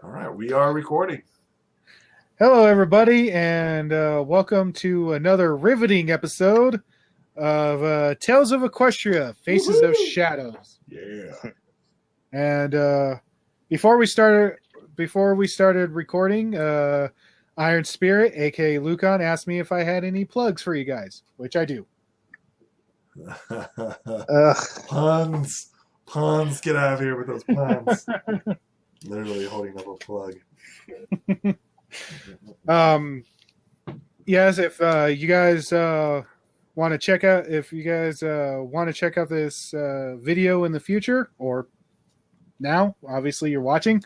All right, we are recording. Hello, everybody, and welcome to another riveting episode of Tales of Equestria: Faces of Woohoo! Shadows. Yeah. And before we started recording, Iron Spirit, aka Luhkan, asked me if I had any plugs for you guys, which I do. Puns. Puns. Get out of here with those puns. Literally holding up a plug. Yes, if you guys want to check out, this video in the future or now, obviously you're watching,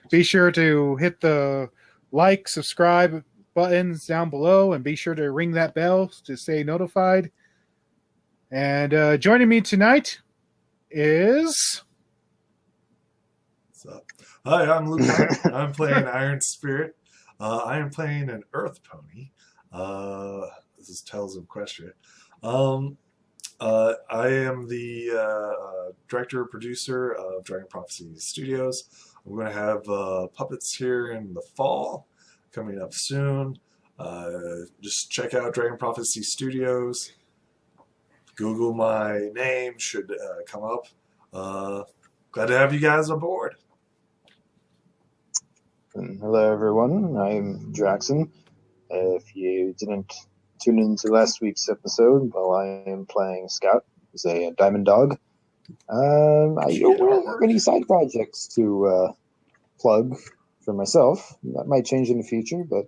be sure to hit the like, subscribe buttons down below, and be sure to ring that bell to stay notified. And joining me tonight is... What's up? Hi, I'm Luhkan. I'm playing Iron Spirit. I am playing an Earth Pony. This is Tales of Equestria. I am the director producer of Dragon Prophecy Studios. I'm going to have puppets here in the fall, coming up soon. Just check out Dragon Prophecy Studios. Google my name, should come up. Glad to have you guys aboard. Hello, everyone. I'm Jackson. If you didn't tune into last week's episode, well, I am playing Scout, who's a diamond dog. I don't really have any side projects to plug for myself. That might change in the future, but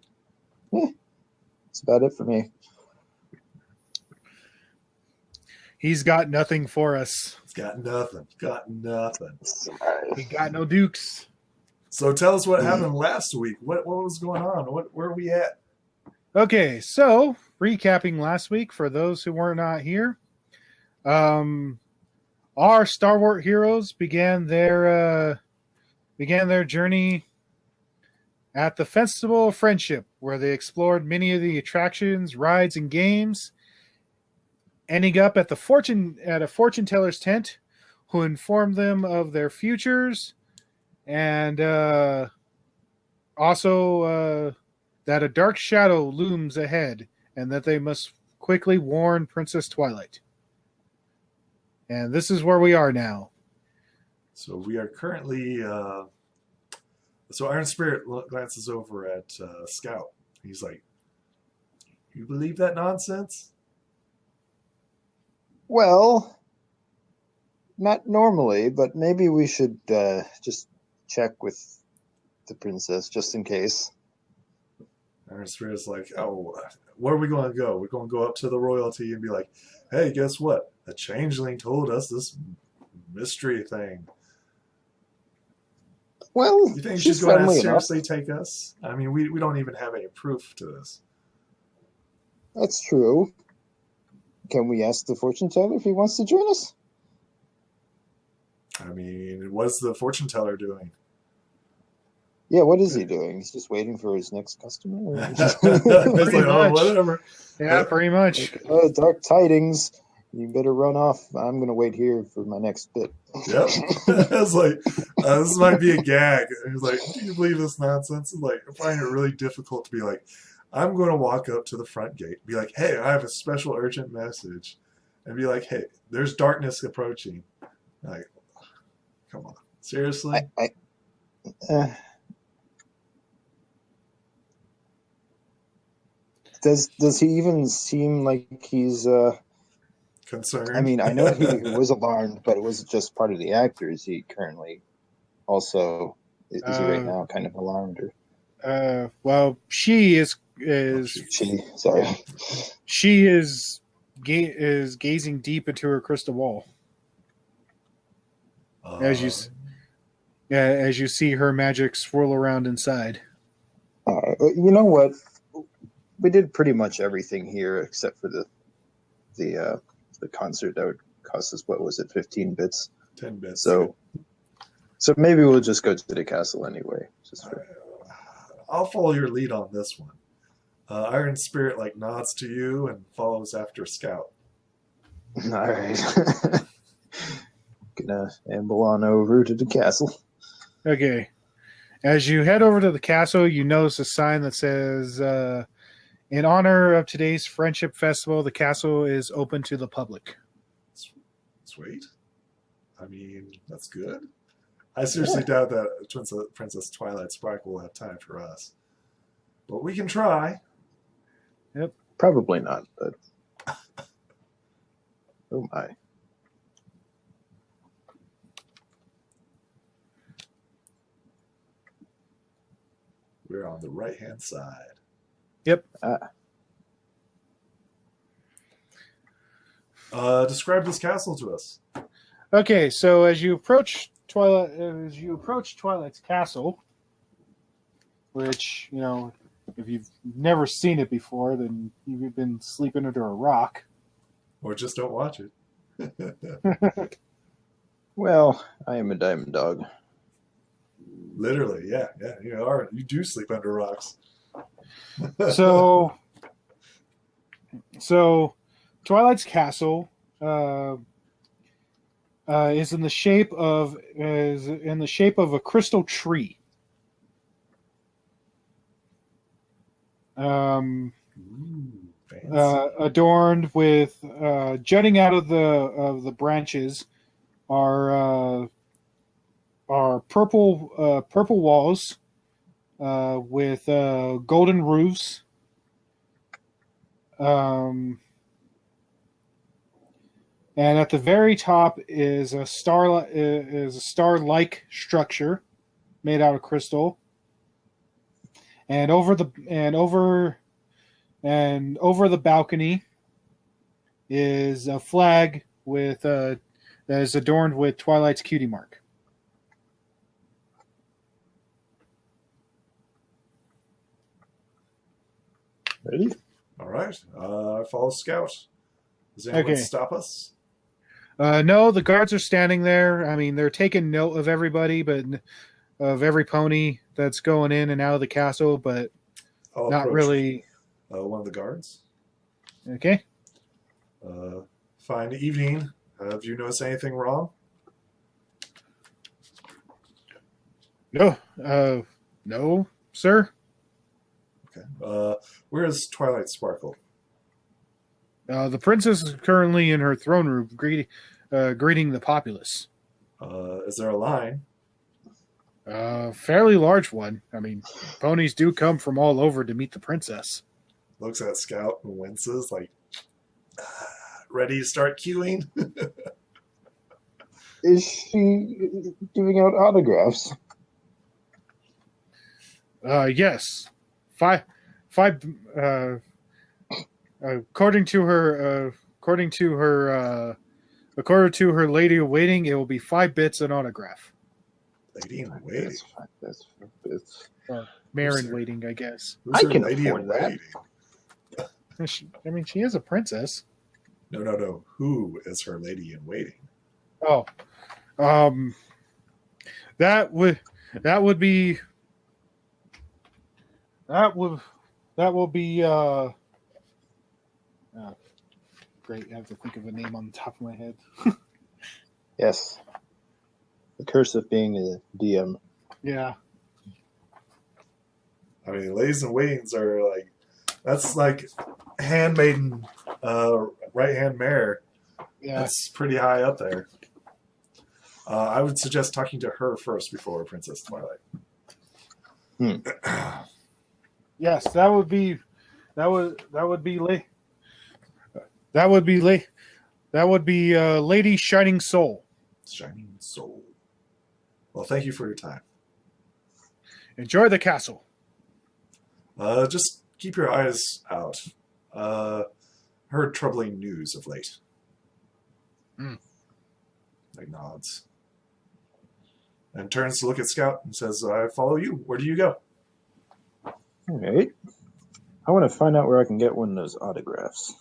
that's about it for me. He's got nothing for us. He's got nothing. Got nothing. He got no dukes. So tell us what happened last week. What was going on? Where are we at? Okay, so recapping last week for those who were not here, our Star Wars heroes began their journey at the Festival of Friendship, where they explored many of the attractions, rides, and games, ending up at a fortune teller's tent, who informed them of their futures. And also that a dark shadow looms ahead and that they must quickly warn Princess Twilight. And this is where we are now. So we are currently... so Iron Spirit glances over at Scout. He's like, you believe that nonsense? Well, not normally, but maybe we should just check with the princess just in case. Iron Spirit's like, oh, where are we going to go? We're going to go up to the royalty and be like, hey, guess what? A changeling told us this mystery thing. Well, you think she's going to seriously take us? I mean, we don't even have any proof to this. That's true. Can we ask the fortune teller if he wants to join us? I mean, what's the fortune teller doing? Yeah, what is he doing? He's just waiting for his next customer? It's like, oh, whatever. Yeah, pretty much. Like, dark tidings. You better run off. I'm going to wait here for my next bit. Yep. It's like, this might be a gag. He's like, do you believe this nonsense? It's like, I find it really difficult to be like, I'm going to walk up to the front gate, be like, hey, I have a special urgent message. And be like, hey, there's darkness approaching. Like, come on. Seriously? Does he even seem like he's concerned? I mean, I know he was alarmed, but it was just part of the actor. Is he currently also is he right now kind of alarmed? Or well, she is sorry. She is gazing deep into her crystal ball as you see her magic swirl around inside. You know what? We did pretty much everything here except for the concert that would cost us, what was it, 15 bits? 10 bits. So maybe we'll just go to the castle anyway. I'll follow your lead on this one. Iron Spirit like nods to you and follows after Scout. All right. Gonna amble on over to the castle. Okay. As you head over to the castle, you notice a sign that says, in honor of today's Friendship Festival, the castle is open to the public. Sweet. I mean, that's good. I seriously doubt that Princess Twilight Sparkle will have time for us. But we can try. Yep. Probably not, but... Oh, my. We're on the right-hand side. Yep. Describe this castle to us. Okay, so as you approach Twilight's castle, which, you know, if you've never seen it before, then you've been sleeping under a rock. Or just don't watch it. Well, I am a diamond dog. Literally, yeah. You do sleep under rocks. So Twilight's castle is in the shape of a crystal tree. Adorned with jutting out of the branches are purple walls with golden roofs. And at the very top is a star-like structure made out of crystal. And over the balcony is a flag that is adorned with Twilight's cutie mark. Ready? All right. I follow Scout. Does anyone Okay. stop us? No, the guards are standing there. I mean, they're taking note of everybody, but of every pony that's going in and out of the castle, but I'll not approach, really. one of the guards. Okay. Fine evening. Have you noticed anything wrong? No, no, sir. Okay. Where is Twilight Sparkle? The princess is currently in her throne room greeting the populace. Is there a line? Fairly large one. I mean, ponies do come from all over to meet the princess. Looks at Scout and winces, like, ready to start queuing? Is she giving out autographs? Yes. Five. According to her lady in waiting, it will be 5 bits an autograph. Lady in waiting. That's Mare in waiting, I guess. Who's I her can lady afford in that. waiting? She is a princess. No. Who is her lady in waiting? Oh, that would be great. I have to think of a name on the top of my head. Yes. The curse of being a DM. Yeah. I mean, ladies in waitings are like, that's like handmaiden, right-hand mare. Yeah. That's pretty high up there. I would suggest talking to her first before Princess Twilight. Yes, that would be Lady Shining Soul. Shining Soul. Well, thank you for your time. Enjoy the castle. Just keep your eyes out. Heard troubling news of late. Like nods. And turns to look at Scout and says, I follow you. Where do you go? All right. I want to find out where I can get one of those autographs.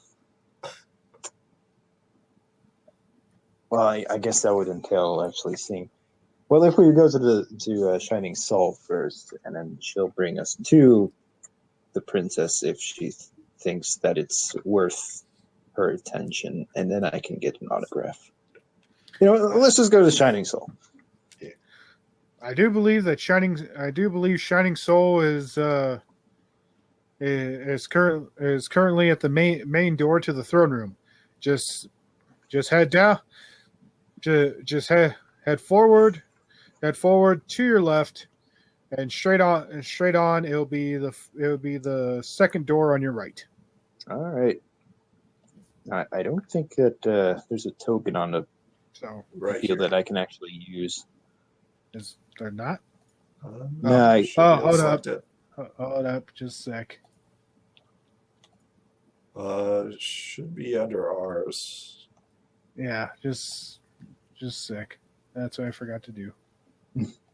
Well, I guess that would entail actually seeing. Well, if we go to Shining Soul first, and then she'll bring us to the princess if she thinks that it's worth her attention, and then I can get an autograph. You know, let's just go to Shining Soul. I do believe Shining Soul is currently at the main door to the throne room. Just head down. Just head forward to your left, and straight on. It'll be the second door on your right. All right. I don't think that there's a token on the field that I can actually use. Is there not? No. Hold up. Hold up, just a sec. Should be under ours. Yeah, just a sec. That's what I forgot to do.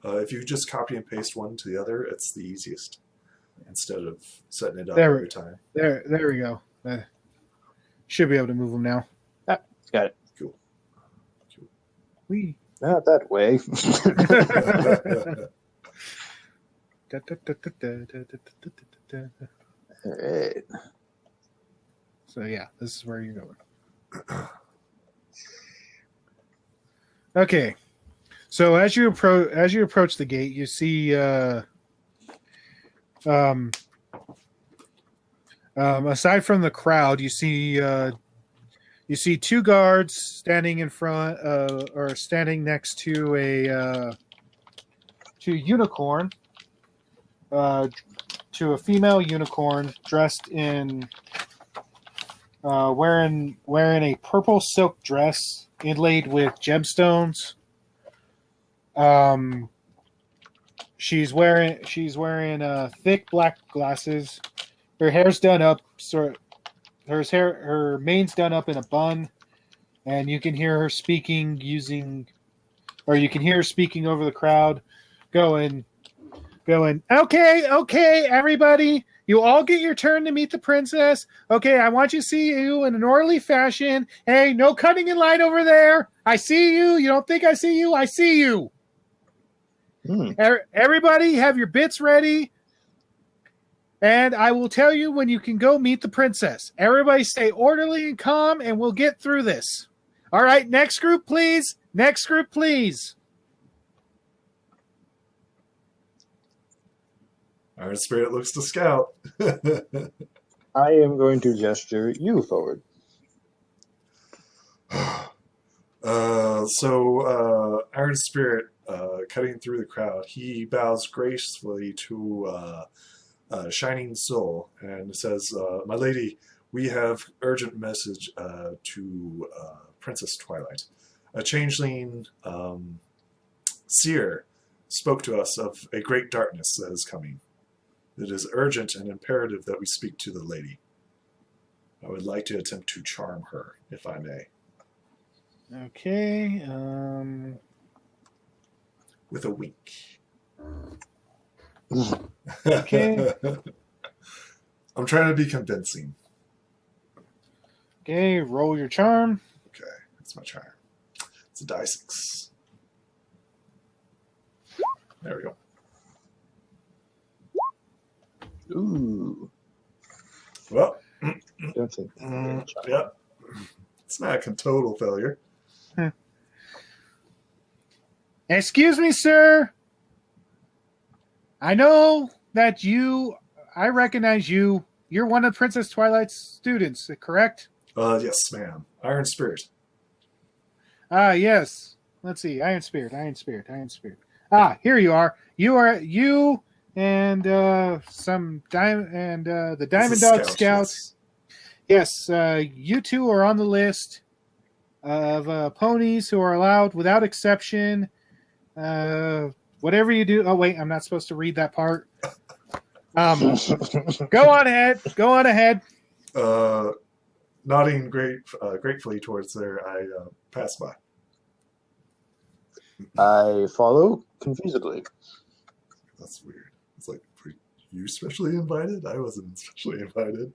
If you just copy and paste one to the other, it's the easiest. Instead of setting it up There- every time. There we go. Should be able to move them now. Got it. Cool. We. Not that way. All right. So yeah, this is where you're going. Okay. So as you approach the gate, you see aside from the crowd, you see two guards standing in front or standing next to a unicorn, to a female unicorn dressed in wearing a purple silk dress inlaid with gemstones. She's wearing thick black glasses. Her hair's done up, her mane's done up in a bun, and you can hear her speaking over the crowd, going, okay, everybody, you all get your turn to meet the princess. Okay, I want you to see you in an orderly fashion. Hey, no cutting in line over there. I see you. You don't think I see you? I see you. Everybody, have your bits ready. And I will tell you when you can go meet the princess. Everybody stay orderly and calm, and we'll get through this. All right, next group, please. Next group, please. Iron Spirit looks to scout. I am going to gesture you forward. Iron Spirit, cutting through the crowd, he bows gracefully to Shining Soul and says, "My lady, we have urgent message to Princess Twilight. A changeling seer spoke to us of a great darkness that is coming. It is urgent and imperative that we speak to the lady. I would like to attempt to charm her, if I may." Okay. With a wink. Okay. I'm trying to be convincing. Okay, roll your charm. Okay, that's my charm. It's a die 6. There we go. Ooh. Well, Don't think. yep. It's not a total failure. Excuse me, sir. I know that I recognize you. You're one of Princess Twilight's students, correct? Yes, ma'am. Iron Spirit. Yes. Let's see. Iron Spirit. Here you are. You and the Diamond Dog Scouts. Yes, you two are on the list of ponies who are allowed, without exception. Whatever you do. Oh wait, I'm not supposed to read that part. Go on ahead. Nodding gratefully towards there, I pass by. I follow confusedly. That's weird. It's like, were you specially invited? I wasn't specially invited.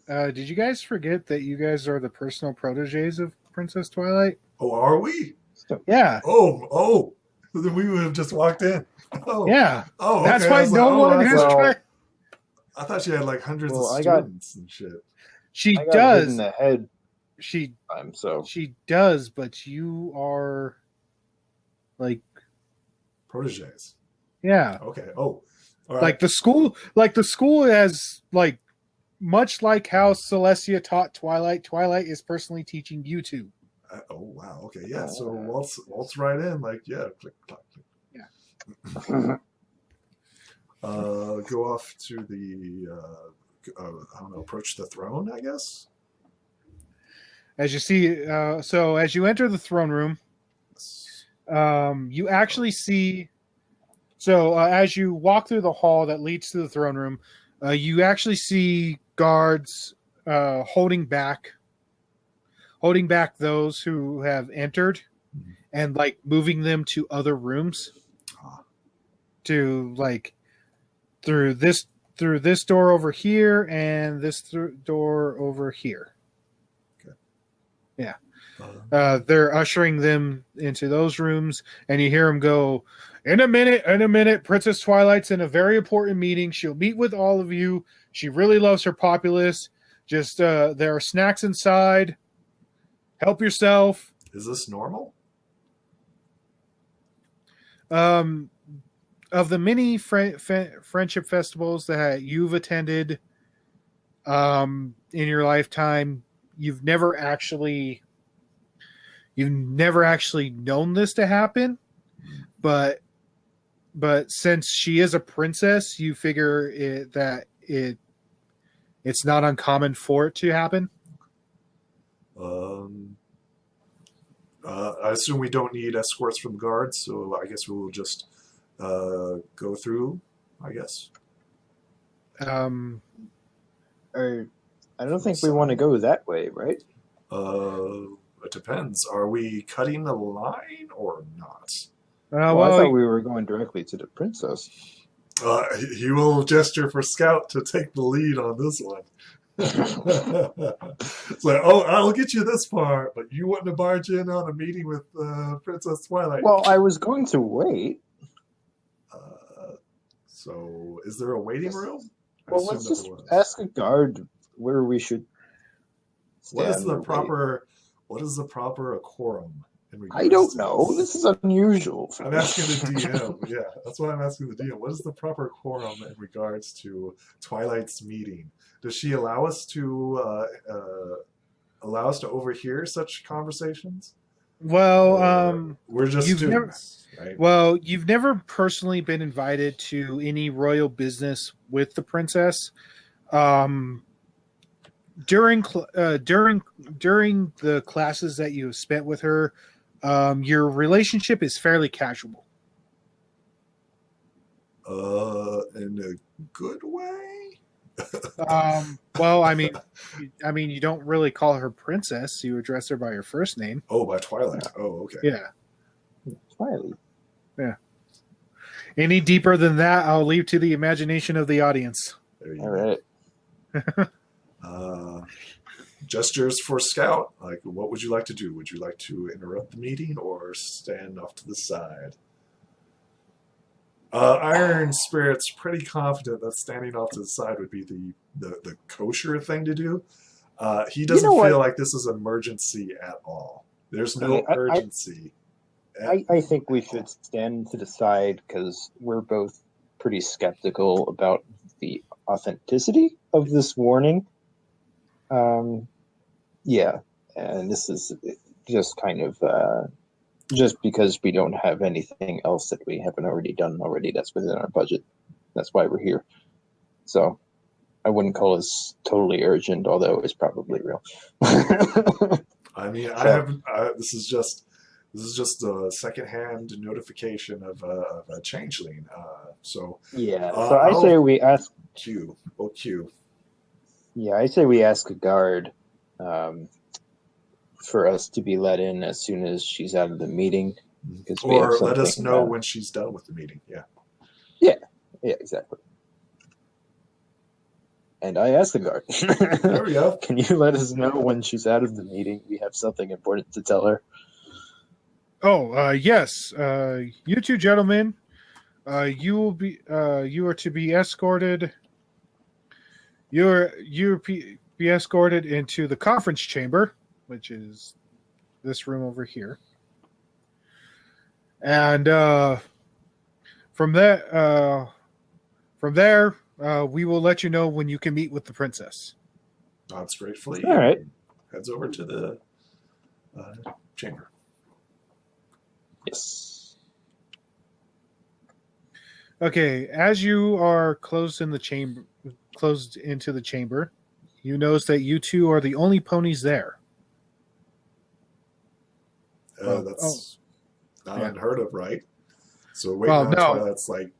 Did you guys forget that you guys are the personal proteges of Princess Twilight? Oh, are we? Yeah. Oh. Then we would have just walked in. Oh. Yeah. Oh, okay. That's why no one has tried. I thought she had like hundreds of I students and shit. She I got does. hit in the head. She So she does, but you are like Proteges. Yeah. Okay. Oh, all right. Like the school has like much like how Celestia taught Twilight. Twilight is personally teaching you two. Oh wow. Okay. Yeah. So waltz right in. Like yeah. Click clack. Click. Yeah. Go off to the. I don't know. Approach the throne. I guess. As you see, so as you enter the throne room, you actually see. So as you walk through the hall that leads to the throne room, you actually see guards holding back those who have entered, and like moving them to other rooms, to like through this door over here and this door over here. Okay. Yeah. They're ushering them into those rooms, and you hear them go, in a minute, Princess Twilight's in a very important meeting. She'll meet with all of you. She really loves her populace. Just, there are snacks inside. Help yourself. Is this normal? Of the many friendship festivals that you've attended in your lifetime, you've never actually known this to happen, but since she is a princess, you figure it's not uncommon for it to happen. I assume we don't need escorts from guards, so I guess we'll just go through, I guess. I don't think we want to go that way, right? It depends. Are we cutting the line or not? I thought we were going directly to the princess. He will gesture for Scout to take the lead on this one. It's like, oh, I'll get you this far, but you want to barge in on a meeting with Princess Twilight. Well, I was going to wait. So, is there a waiting room? Well, let's just ask a guard where we should stand. What is the proper quorum? I don't know. This is unusual. I'm asking the DM. Yeah, that's why I'm asking the DM. What is the proper quorum in regards to Twilight's meeting? Does she allow us to overhear such conversations? Well, we're just students, right? Well, you've never personally been invited to any royal business with the princess. During the classes that you have spent with her, your relationship is fairly casual. In a good way. Well, I mean, you don't really call her princess. You address her by her first name. Oh, by Twilight. Oh, okay. Yeah. Twilight. Yeah. Any deeper than that, I'll leave to the imagination of the audience. All right. Gestures for Scout. Like, what would you like to do? Would you like to interrupt the meeting or stand off to the side? Iron Spirit's pretty confident that standing off to the side would be the kosher thing to do. He doesn't feel like this is an emergency at all. There's no urgency. I think we should stand to the side because we're both pretty skeptical about the authenticity of this warning. Yeah, and this is just kind of just because we don't have anything else that we haven't already done already that's within our budget. That's why we're here. So I wouldn't call this totally urgent, although it's probably real. I mean, this is just a secondhand notification of a changeling. So yeah. So I say we ask Q. Oh, Q. Yeah, I say we ask a guard for us to be let in as soon as she's out of the meeting. Or let us know when she's done with the meeting. Yeah. Yeah, exactly. And I asked the guard. There we go. Can you let us know when she's out of the meeting? We have something important to tell her. Oh, yes. You two gentlemen, you are to be escorted. You'll be escorted into the conference chamber, which is this room over here. And From there, we will let you know when you can meet with the princess. Nods gratefully. All right. Heads over to the chamber. Yes. Okay, as you are closed into the chamber, you notice that you two are the only ponies there. That's not unheard of, right? So waiting Well, on no. Twilight's like,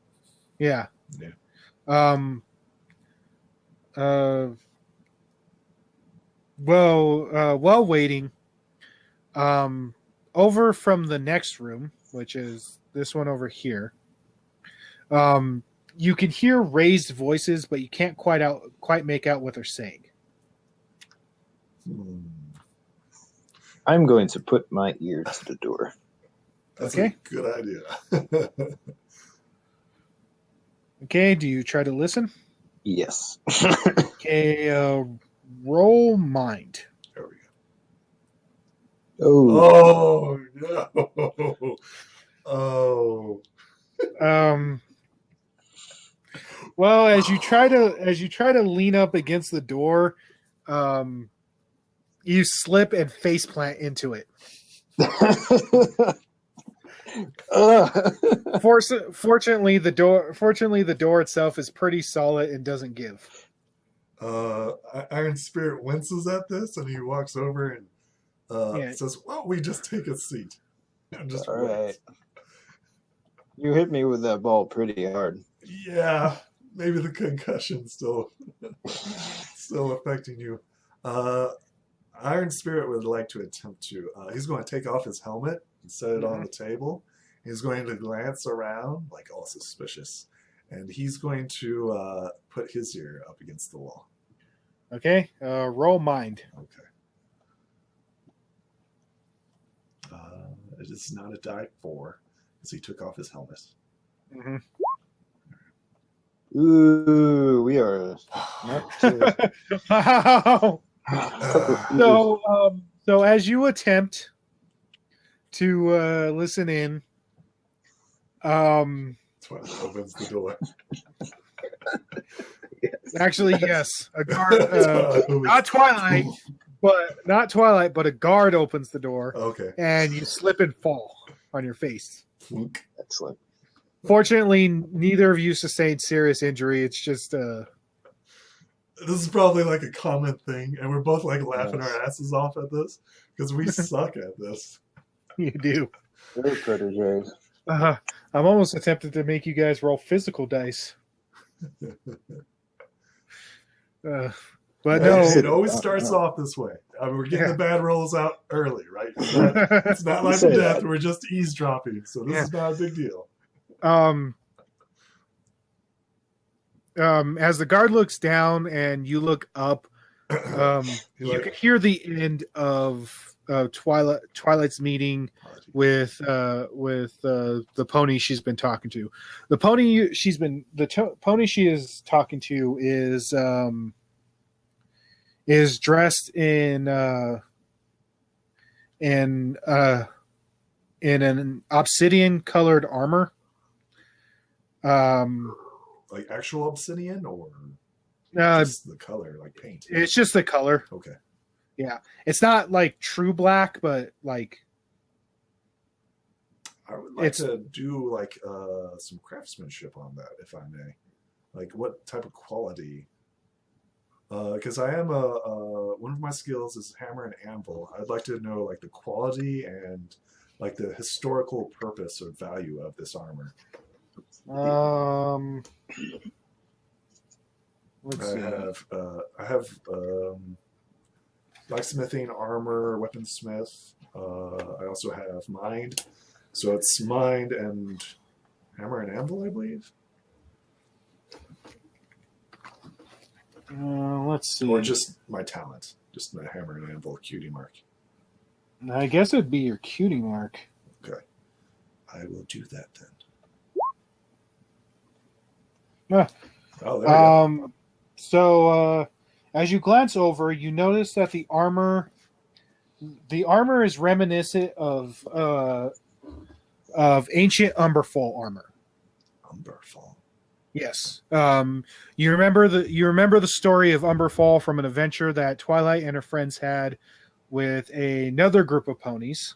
Yeah. yeah. While waiting, over from the next room, which is this one over here, you can hear raised voices, but you can't quite make out what they're saying. I'm going to put my ear to the door. That's Okay. a good idea. Okay, do you try to listen? Yes. Okay, roll mind. There we go. Oh. Oh no! Oh. Well, as you try to lean up against the door, you slip and faceplant into it. Fortunately, the door itself is pretty solid and doesn't give. Iron Spirit winces at this, and he walks over and says, "Well, we just take a seat and just All wait." right. You hit me with that ball pretty hard. Yeah, maybe the concussion's still affecting you. Iron Spirit would like to attempt to. He's going to take off his helmet and set it on the table. He's going to glance around, like all suspicious, and he's going to put his ear up against the wall. Okay, roll mind. Okay. It is not a die 4, because he took off his helmet. Mm-hmm. Ooh, we are not. So as you attempt to listen in, Twilight opens the door. actually, yes, a guard, not Twilight, but a guard opens the door. Okay. And you slip and fall on your face. Excellent. Fortunately, neither of you sustained serious injury. It's just This is probably like a common thing, and we're both like laughing our asses off at this because we suck at this. You do. They're proteges. I'm almost tempted to make you guys roll physical dice. But no, it always starts off this way. I mean, we're getting the bad rolls out early, right? It's not life and death. We're just eavesdropping, so this is not a big deal. As the guard looks down and you look up, you can hear the end of Twilight's meeting with the pony she's been talking to. The pony pony she is talking to is dressed in an obsidian colored armor. Like actual obsidian or just the color, like paint? It's just the color. Okay. Yeah. It's not like true black, but like I would like to do like some craftsmanship on that, if I may. Like what type of quality? Because I am one of my skills is hammer and anvil. I'd like to know like the quality and like the historical purpose or value of this armor. Let's see. I have blacksmithing, armor, weaponsmith. I also have mind. So it's mind and hammer and anvil, I believe. Let's see. Or just my talent. Just my hammer and anvil cutie mark. I guess it'd be your cutie mark. Okay. I will do that then. Oh, there we go. So as you glance over, you notice that the armor is reminiscent of ancient Umberfall armor. Umberfall. Yes. You remember the story of Umberfall from an adventure that Twilight and her friends had with another group of ponies,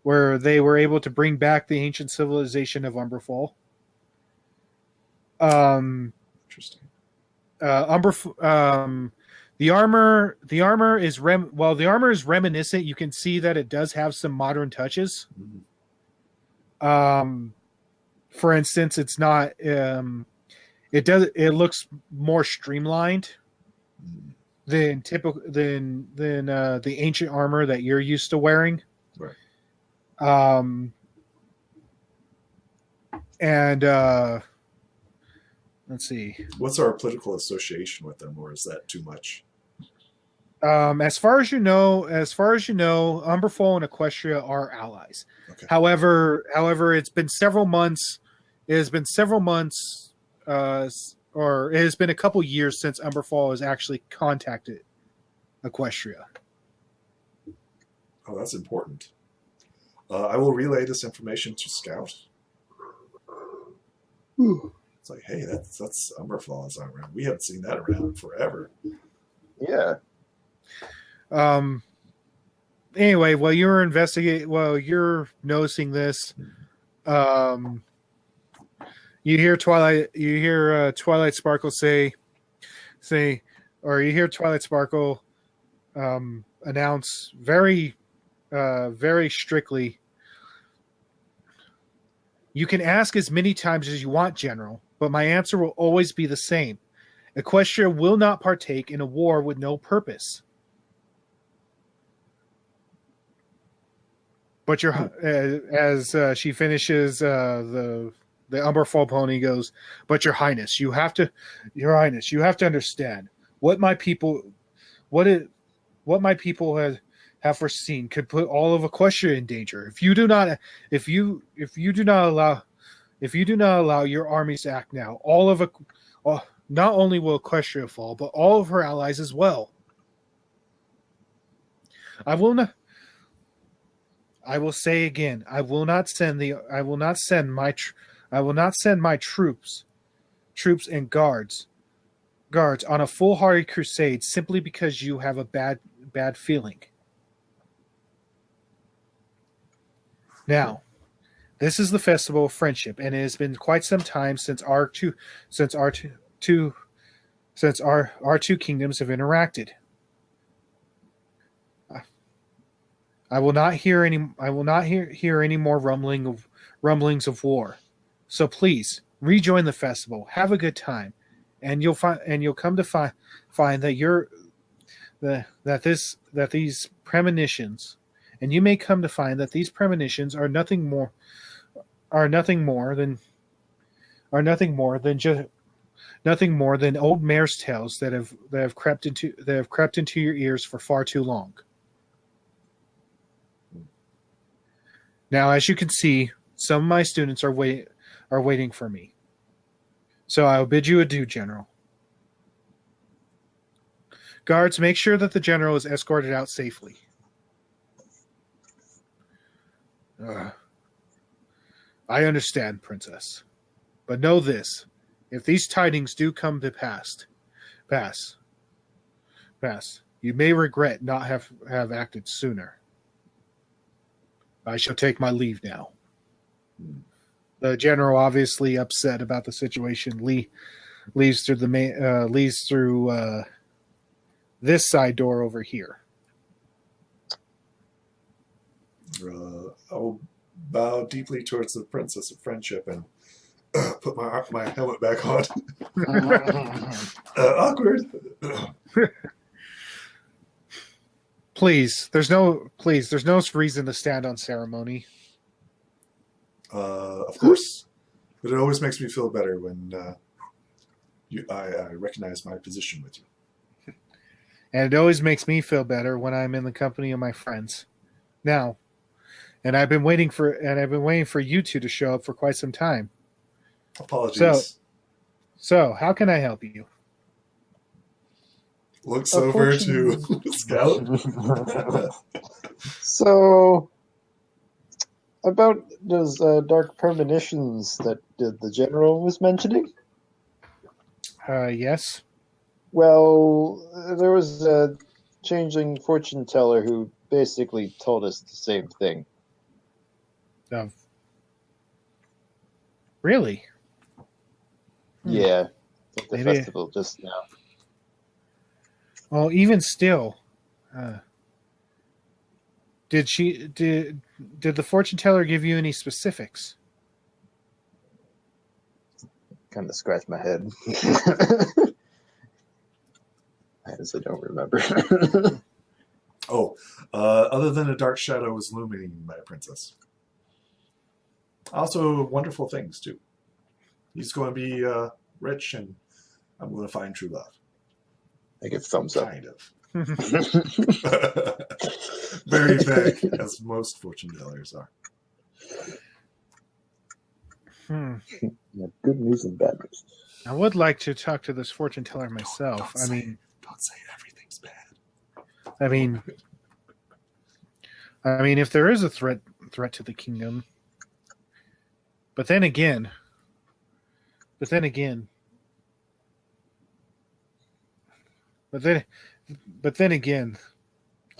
where they were able to bring back the ancient civilization of Umberfall. Interesting. The armor is reminiscent. You can see that it does have some modern touches. For instance, it's not. It looks more streamlined than typical than the ancient armor that you're used to wearing. Right. And let's see. What's our political association with them, or is that too much? As far as you know, Umberfall and Equestria are allies. Okay. However, it's been several months. It has been several months, or it has been a couple years since Umberfall has actually contacted Equestria. Oh, that's important. I will relay this information to Scout. It's like, hey, that's Umberfall is around. We haven't seen that around forever. Yeah. Anyway, while you're noticing this, you hear Twilight Sparkle you hear Twilight Sparkle announce very strictly, "You can ask as many times as you want, General, but my answer will always be the same. Equestria will not partake in a war with no purpose." But as she finishes, the Umberfall pony goes, "But Your Highness, you have to understand what my people have foreseen could put all of Equestria in danger. If you do not allow your armies to act now, not only will Equestria fall, but all of her allies as well. I will say again, I will not send my troops and guards on a foolhardy crusade simply because you have a bad feeling. Now, this is the Festival of Friendship, and it has been quite some time since our two kingdoms have interacted. I will not hear any more rumblings of war. So please rejoin the festival, have a good time, and you'll come to find that these premonitions, and you may come to find that these premonitions are nothing more than old mare's tales that have crept into your ears for far too long. Now, as you can see, some of my students are waiting for me. So I will bid you adieu, General. Guards, make sure that the General is escorted out safely. I understand, Princess. But know this. If these tidings do come to pass, you may regret not have acted sooner. I shall take my leave now. The General, obviously upset about the situation, leaves through this side door over here. I will bow deeply towards the Princess of Friendship and put my helmet back on. Awkward. Please, there's no reason to stand on ceremony. Of course, but it always makes me feel better when I recognize my position with you. And it always makes me feel better when I'm in the company of my friends. Now, and I've been waiting for you two to show up for quite some time. Apologies. So how can I help you? Looks over to Scout. So, About those dark premonitions that the general was mentioning? Yes. Well, there was a changeling fortune teller who basically told us the same thing. Of really? Yeah, at the Maybe. festival just now. Well, even still, did the fortune teller give you any specifics? Kind of scratch my head. I honestly don't remember. Oh, other than a dark shadow was looming, my princess. Also, wonderful things, too. He's going to be rich, and I'm going to find true love. I give thumbs up. Kind of. Very vague, as most fortune tellers are. Yeah, good news and bad news. I would like to talk to this fortune teller myself. Don't say everything's bad. I mean, if there is a threat to the kingdom, but then again,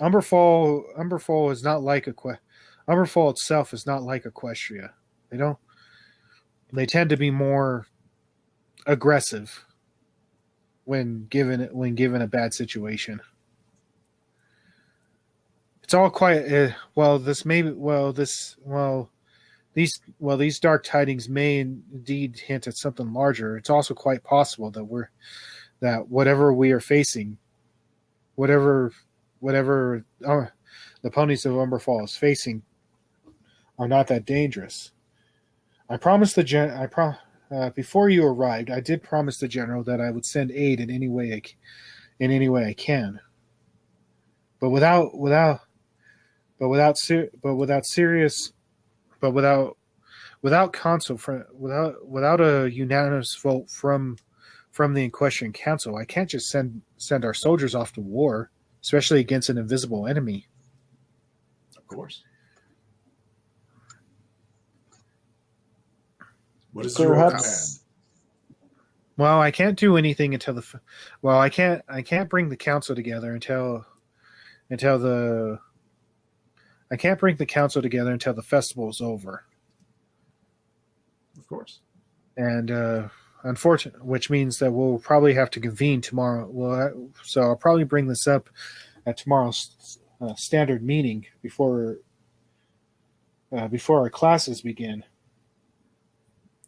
Umberfall is not like Umberfall itself is not like Equestria. They tend to be more aggressive when given a bad situation. It's all quite these dark tidings may indeed hint at something larger. It's also quite possible that whatever we are facing, whatever the ponies of Umberfall is facing, are not that dangerous. I promised before you arrived, I did promise the general that I would send aid in any way I can. But without a unanimous vote from the Equestrian Council, I can't just send our soldiers off to war, especially against an invisible enemy. Of course. What is your plan? Well, I can't do anything until I can't bring the council together until the festival is over. Of course. And which means that we'll probably have to convene tomorrow. So I'll probably bring this up at tomorrow's standard meeting before our classes begin.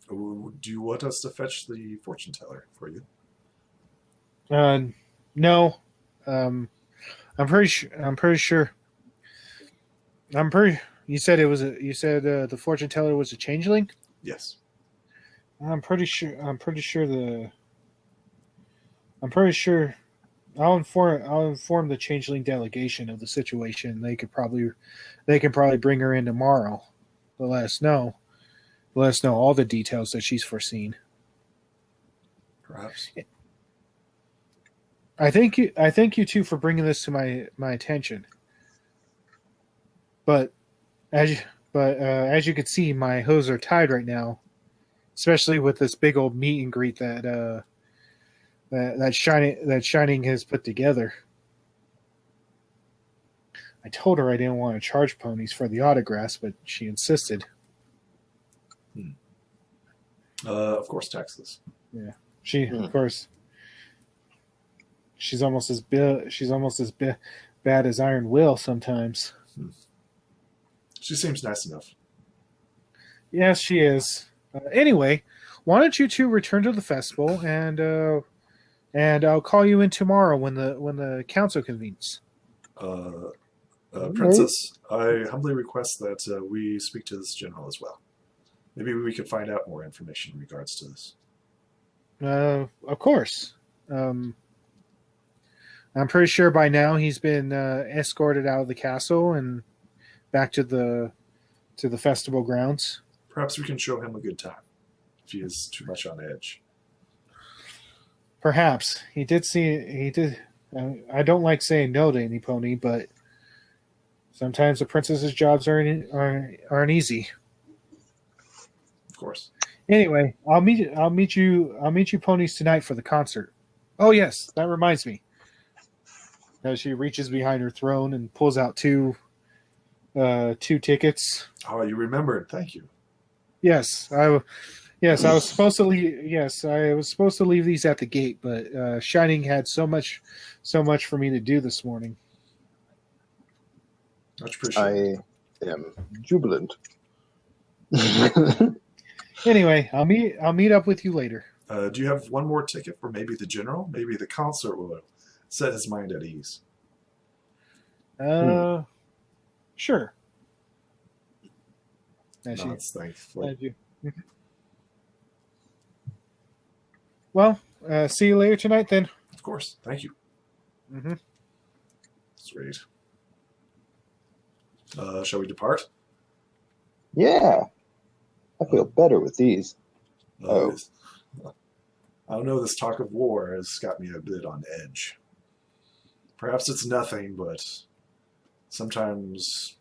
Do you want us to fetch the fortune teller for you? No. I'm pretty sure. You said the fortune teller was a changeling? Yes. I'm pretty sure I'll inform the changeling delegation of the situation. They can probably bring her in tomorrow. They'll let us know all the details that she's foreseen. Perhaps. I thank you two for bringing this to my attention. But as you can see, my hose are tied right now, especially with this big old meet and greet that Shining has put together. I told her I didn't want to charge ponies for the autographs, but she insisted. Of course, taxes. Yeah, of course. She's almost as bad as Iron Will sometimes. She seems nice enough. Yes, she is. Anyway, why don't you two return to the festival, and I'll call you in tomorrow when the council convenes. Princess, I humbly request that we speak to this general as well. Maybe we could find out more information in regards to this. Of course. I'm pretty sure by now he's been escorted out of the castle and back to the festival grounds. Perhaps we can show him a good time if he is too much on edge. Perhaps. He did. I don't like saying no to any pony, but Sometimes the princess's jobs aren't easy. Of course. Anyway, I'll meet you ponies tonight for the concert. Oh yes, that reminds me. As she reaches behind her throne and pulls out two tickets. Oh, you remembered. Thank you. Yes, I was supposed to leave. Yes, I was supposed to leave these at the gate, but Shining had so much for me to do this morning. Much appreciated. I am jubilant. Anyway, I'll meet up with you later. Do you have one more ticket for maybe the general? Maybe the concert will set his mind at ease. Sure. Nods thankfully. Well, see you later tonight then. Of course. Thank you. Mm-hmm. Sweet. Shall we depart? Yeah. I feel better with these. I don't know, this talk of war has got me a bit on edge. Perhaps it's nothing, but sometimes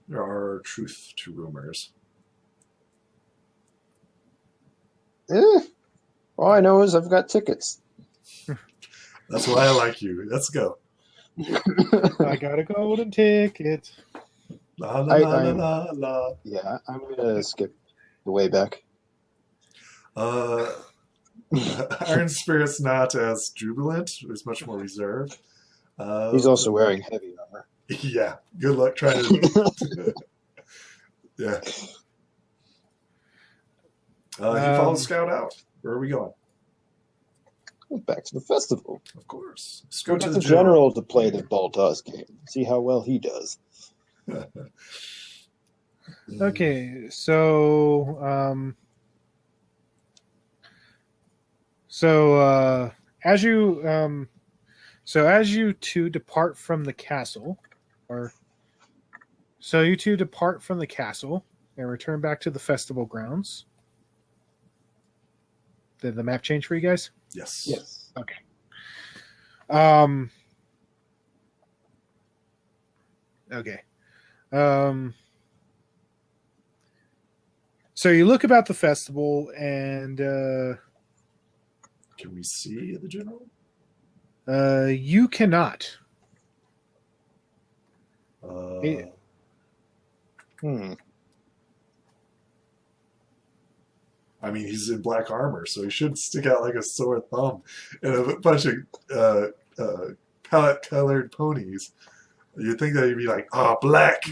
there are truth to rumors. All I know is I've got tickets. That's why I like you. Let's go. I got a golden ticket. La la la la la la. Yeah, I'm gonna skip the way back. Iron Spirit's not as jubilant. He's much more reserved. He's also wearing heavy armor. Yeah. Good luck trying to. Yeah. You follow Scout out. Where are we going? Back to the festival. Of course. Let's go to Get the the general to play the Baltaz game. See how well he does. Okay, so as you two depart from the castle, and return back to the festival grounds. Did the map change for you guys? Yes. Yes. Okay. Okay. So you look about the festival, and can we see the general? You cannot. I mean, he's in black armor, so he should stick out like a sore thumb. And a bunch of palette-colored ponies. You'd think that he'd be like, black.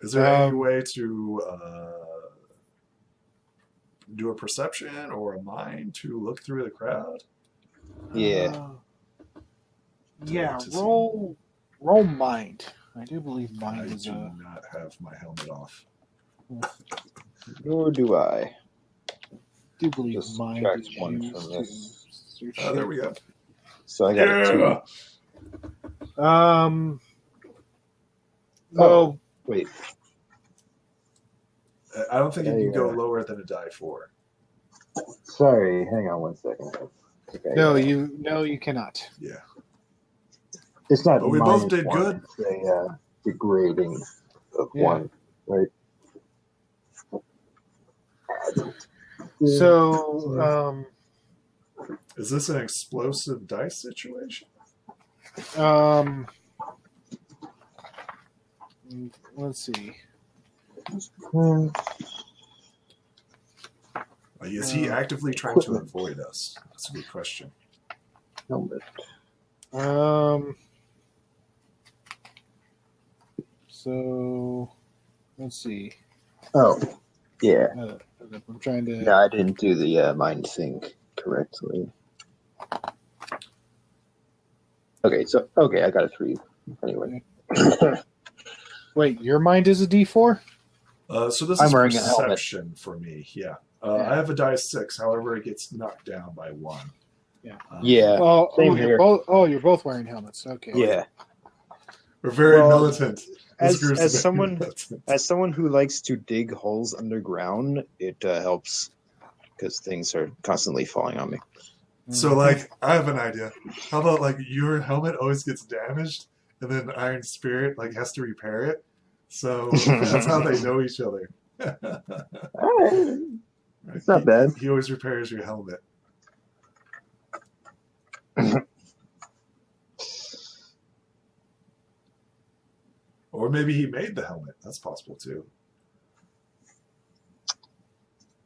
Is there any way to do a perception or a mind to look through the crowd? Yeah. Roll mind. I do believe mind is not have my helmet off. Nor do I. I do believe Just mind subtract is one used from this. to There we go. So I got a 2. Well, Wait. I don't think you can go lower than a die 4. Sorry, hang on one second. Okay. no, you cannot. Yeah. It's not. But we both did -1, good. It's a degrading of Yeah. 1, right? So, Is this an explosive dice situation? Let's see. Is he actively trying to avoid us? That's a good question. Helmet. So, let's see. Oh, yeah. I'm trying to. No, I didn't do the mind sync correctly. Okay, I got a 3 anyway. Wait, your mind is a D4? So this I'm is wearing a helmet. perception for me. Yeah. I have a die 6. However, it gets knocked down by 1. Yeah. Yeah. Same here. You're both wearing helmets. Okay. Yeah. We're very militant. This group's As very someone militant. as someone who likes to dig holes underground, it helps because things are constantly falling on me. So, like, I have an idea. How about, like, your helmet always gets damaged, and then Iron Spirit, like, has to repair it? So that's how they know each other. All right. It's not bad. He always repairs your helmet. Or maybe he made the helmet. That's possible, too.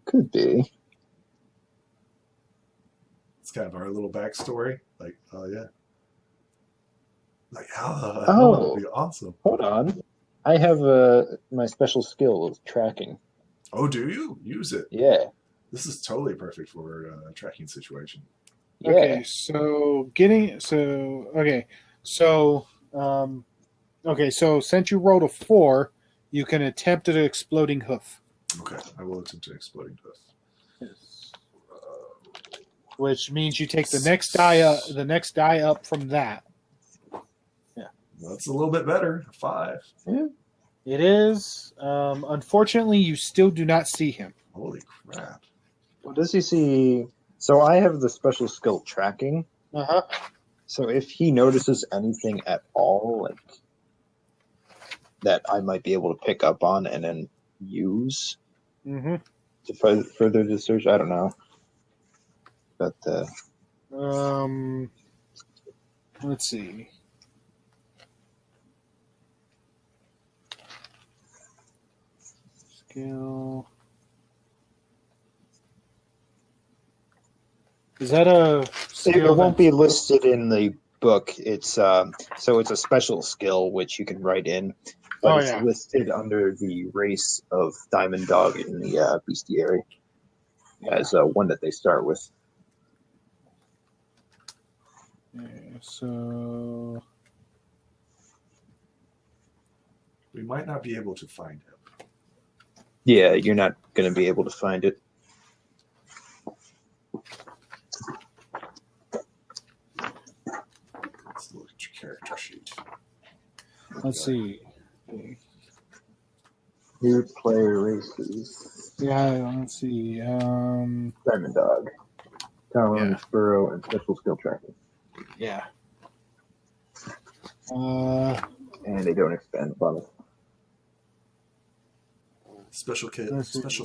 Could be. It's kind of our little backstory. Like, oh, yeah. Like, oh, that would be awesome. Hold on. I have my special skill of tracking. Oh, do you? Use it. Yeah. This is totally perfect for a tracking situation. Yeah. Okay, so since you rolled a 4, you can attempt an exploding hoof. Okay, I will attempt an exploding hoof. Yes. Which means you take the next die up from that. Yeah. That's a little bit better. 5. Yeah. It is. Unfortunately, you still do not see him. Holy crap. Well, does he see? So I have the special skill tracking. Uh-huh. So if he notices anything at all, like that I might be able to pick up on and then use Mm-hmm. to further the search, I don't know. But let's see. Skill. Is that a skill? it won't be listed in the book. It's so it's a special skill which you can write in, but it's listed under the race of Diamond Dog in the bestiary as one that they start with. Yeah, so We might not be able to find him. Yeah, you're not going to be able to find it. Let's look at your character sheet. let's see. New player races. Yeah, let's see. Diamond Dog. Talon, Burrow, and special skill tracking. Yeah. And they don't expand above it. Special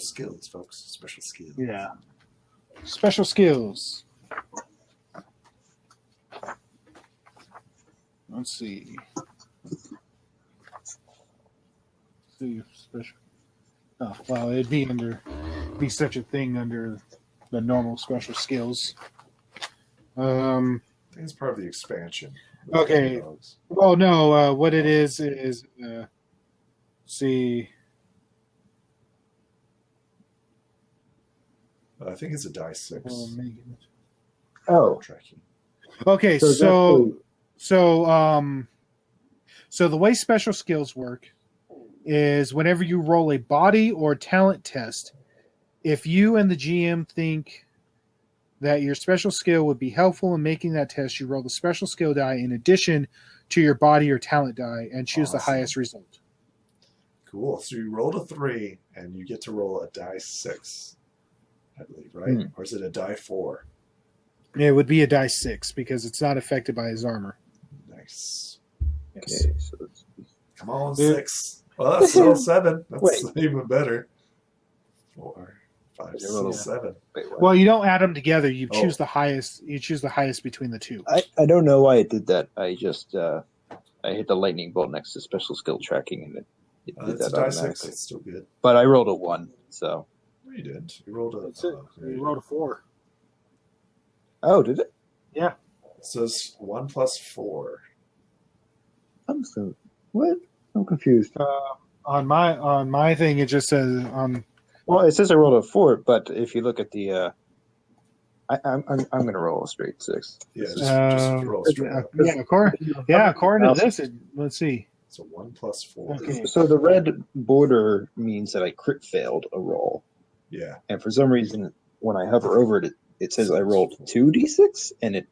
skills, folks. Special skills. Yeah. Special skills. Let's see. Special. Oh, well, it'd be such a thing under the normal special skills. I think it's part of the expansion. Okay. Well, no. What it is see. I think it's a die 6. Oh. Tracking. Okay, so the way special skills work is whenever you roll a body or talent test, if you and the GM think that your special skill would be helpful in making that test, you roll the special skill die in addition to your body or talent die and choose the highest result. Cool. So you rolled a 3 and you get to roll a die 6, I believe, right? Or is it a die 4? It would be a die 6 because it's not affected by his armor. Nice. Yes. Okay, so Come on, 6. Well, that's still 7. That's even better. 4, 5, 6, 7. Well, you don't add them together. You choose the highest. You choose the highest between the two. I don't know why it did that. I just I hit the lightning bolt next to special skill tracking, and it did It's that a die automatically. 6. It's still good. But I rolled a 1, so. No, you didn't. You rolled a. That's it. You rolled a 4. Oh, did it? Yeah. It says 1 plus 4. I'm so what? I'm confused. On my thing, it just says Well, it says I rolled a 4, but if you look at the, I'm going to roll a straight 6. Yeah, just roll straight up. According to this, let's see. So 1 plus 4. Okay. So the red border means that I crit failed a roll, Yeah. and for some reason, when I hover over it, it says I rolled 2d6, and it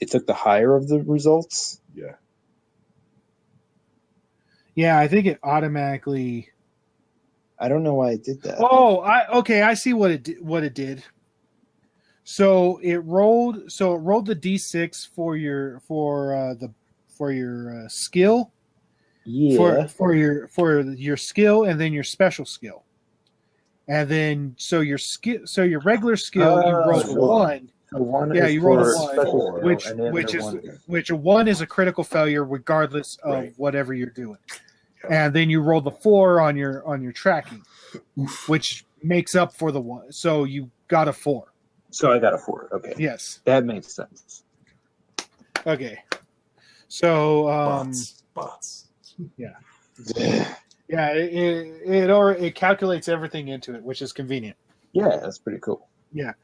took the higher of the results. Yeah. Yeah, I think it automatically. I don't know why it did that. Oh, I see what it did. So it rolled. So it rolled the d6 for your skill. Yeah. For your skill, and then your special skill. And then your regular skill, you rolled so a 1. So 1 Yeah, is you rolled a for 1, special skill, which and the which other is 1 which a 1 is a critical failure regardless of Right. whatever you're doing. Yeah. And then you roll the 4 on your tracking, which makes up for the 1. So you got a 4. So I got a 4. Okay. Yes. That makes sense. Okay. So bots. yeah. Yeah, it calculates everything into it, which is convenient. Yeah, that's pretty cool. Yeah.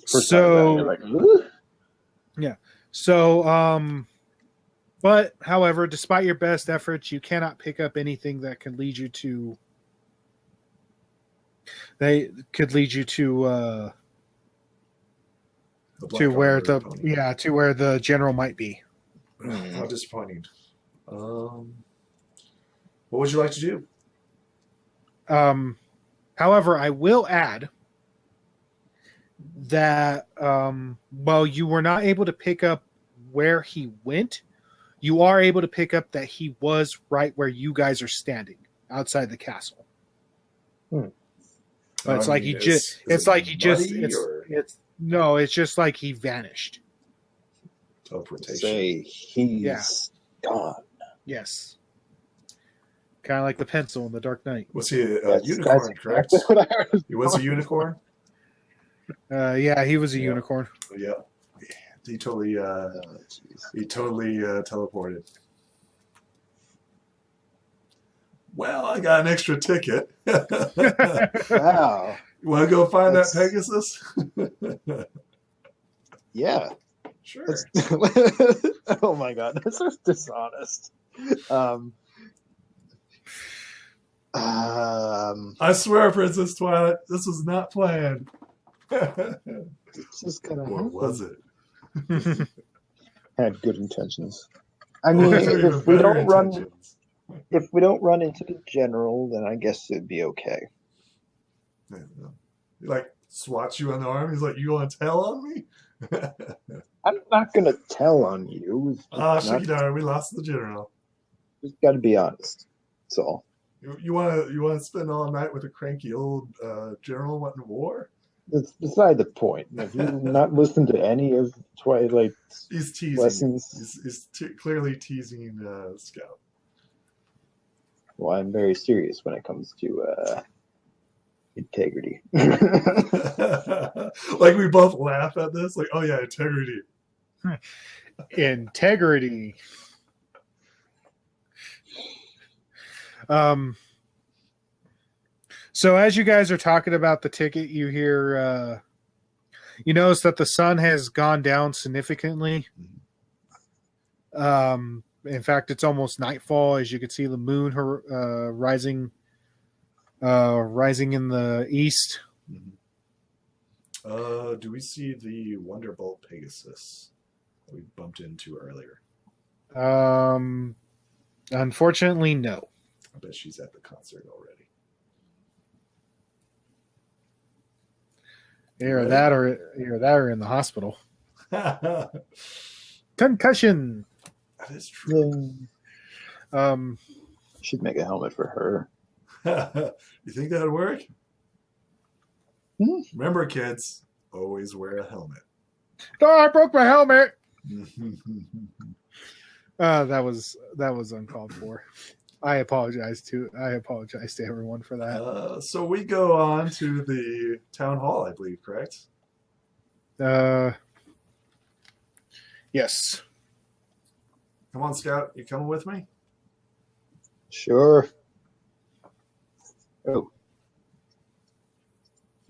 First time you're like, ooh. Yeah. So but however, despite your best efforts, you cannot pick up anything that can lead you to where the general might be. How disappointing. What would you like to do? However, I will add that while you were not able to pick up where he went, you are able to pick up that he was right where you guys are standing outside the castle. But it's like he just it's like he vanished. Teleportation. Say he's gone. Yes. Kind of like the pencil in the Dark Knight. Was he a unicorn, correct? He was a unicorn? Yeah, he was a unicorn. Yeah. He totally teleported. Well, I got an extra ticket. Wow. You want to go find that Pegasus? Yeah. Sure. Oh my god, that's so dishonest. I swear, Princess Twilight, this was not planned. It's just gonna Or happen. was it? Had good intentions. I mean, if we don't run into the general, then I guess it'd be okay. Yeah, he like swats you on the arm. He's like, "You want to tell on me?" I'm not gonna tell on you. Shucky darn, we lost the general. Just got to be honest. That's all. You want to spend all night with a cranky old general wanting war? It's beside the point. Have you not listened to any of Twilight's He's teasing. lessons? He's clearly teasing Scout. Well, I'm very serious when it comes to integrity. Like we both laugh at this. Like, oh yeah, integrity. Integrity. So as you guys are talking about the ticket, you hear, you notice that the sun has gone down significantly. In fact, it's almost nightfall, as you can see the moon rising in the east. Do we see the Wonderbolt Pegasus that we bumped into earlier? Unfortunately, no. I bet she's at the concert already. Either that or in the hospital. Concussion. That is true. Should make a helmet for her. You think that would work? Hmm? Remember, kids, always wear a helmet. Oh, I broke my helmet. That was uncalled for. I apologize to everyone for that. So we go on to the town hall, I believe, correct? Yes. Come on, Scout. You coming with me? Sure. Oh.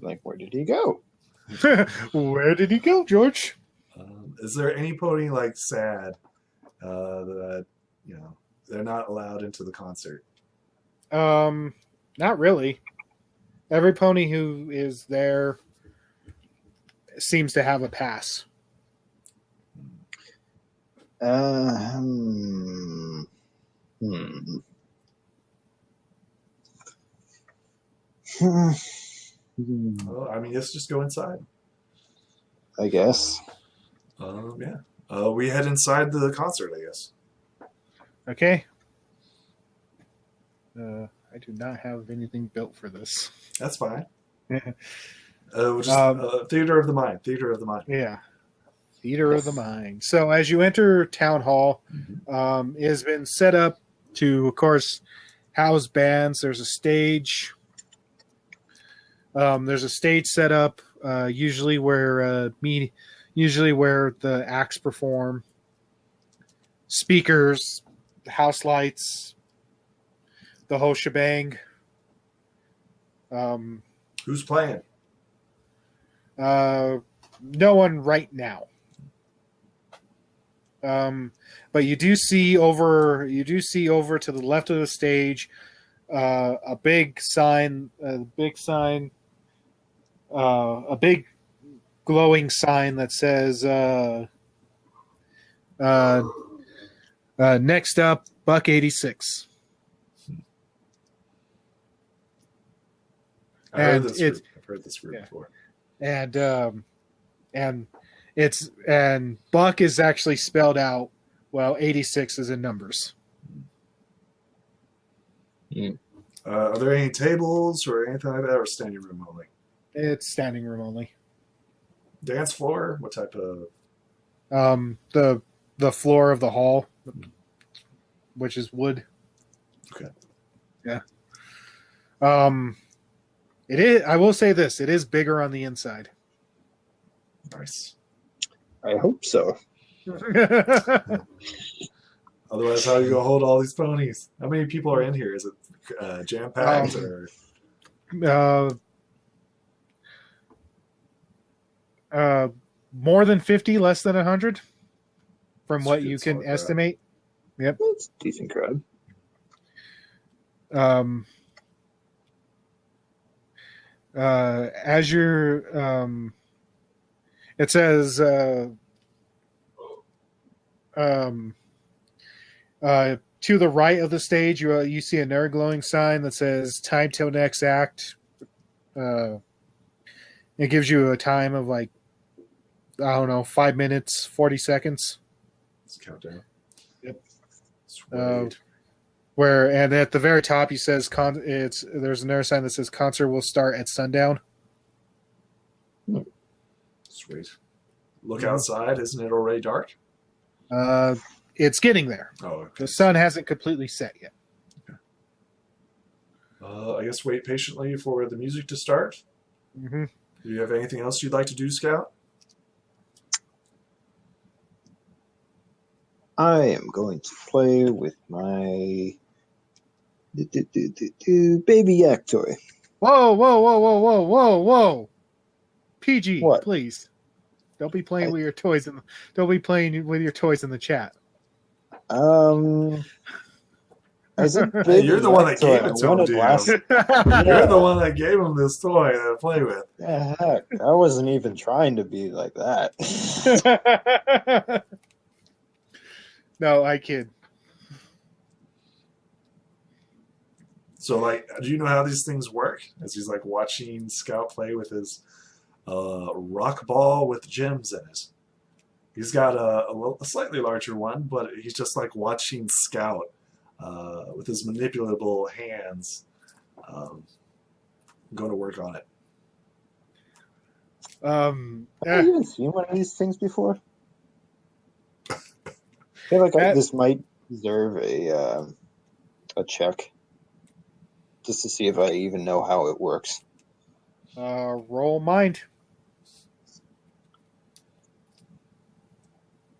Like, where did he go? Where did he go, George? Is there any pony like sad that they're not allowed into the concert? Not really. Every pony who is there seems to have a pass. Well, I mean, let's just go inside. I guess. Yeah. We head inside the concert, I guess. Okay. I do not have anything built for this. That's fine. Yeah. We'll just theater of the mind. Theater of the mind. Yeah. Theater of the mind. So as you enter town hall, it has been set up to, of course, house bands. There's a stage. There's a stage set up, usually where the acts perform. Speakers, house lights, the whole shebang. Who's playing? No one right now. But you do see over to the left of the stage a big glowing sign that says next up, Buck 86. I've heard this group before. And Buck is actually spelled out, while 86 is in numbers. Are there any tables or anything like that, or standing room only? It's standing room only. Dance floor? What type of? The floor of the hall, which is wood. Okay. Yeah. It is. I will say this: it is bigger on the inside. Nice. I hope so. Otherwise, how are you gonna hold all these ponies? How many people are in here? Is it jam packed or? More than 50, less than 100, from That's what good you can solid estimate. Yep. That's a decent crowd. As you're, it says, to the right of the stage, you see another glowing sign that says "Time till next act." It gives you a time of 5 minutes, 40 seconds. Let's count down. Yep. Sweet. And at the very top, he says there's another sign that says concert will start at sundown. Sweet. Look outside. Isn't it already dark? It's getting there. Oh, okay. The sun hasn't completely set yet. Okay. I guess wait patiently for the music to start. Mm-hmm. Do you have anything else you'd like to do, Scout? I am going to play with my baby yak toy. Whoa! PG, What? please. Don't be playing with your toys in the chat. You're the one that gave it to him, dude. You're the one that gave him this toy to play with. Yeah, heck, I wasn't even trying to be like that. No, I kid. So, do you know how these things work? As he's watching Scout play with his rock ball with gems in it. He's got a slightly larger one, but he's just watching Scout with his manipulable hands going to work on it. Have you even seen one of these things before? I feel like this might deserve a check, just to see if I even know how it works. Roll mind.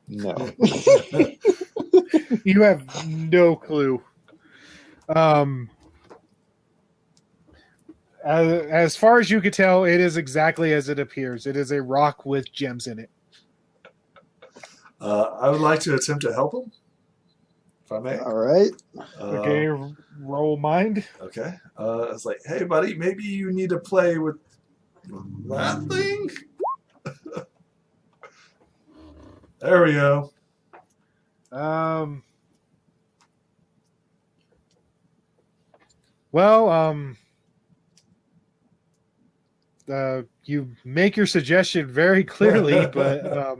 No. You have no clue. As far as you could tell, it is exactly as it appears. It is a rock with gems in it. I would like to attempt to help him, if I may. All right. Okay, roll mind. Okay. It's hey, buddy, maybe you need to play with that thing? There we go. you make your suggestion very clearly, but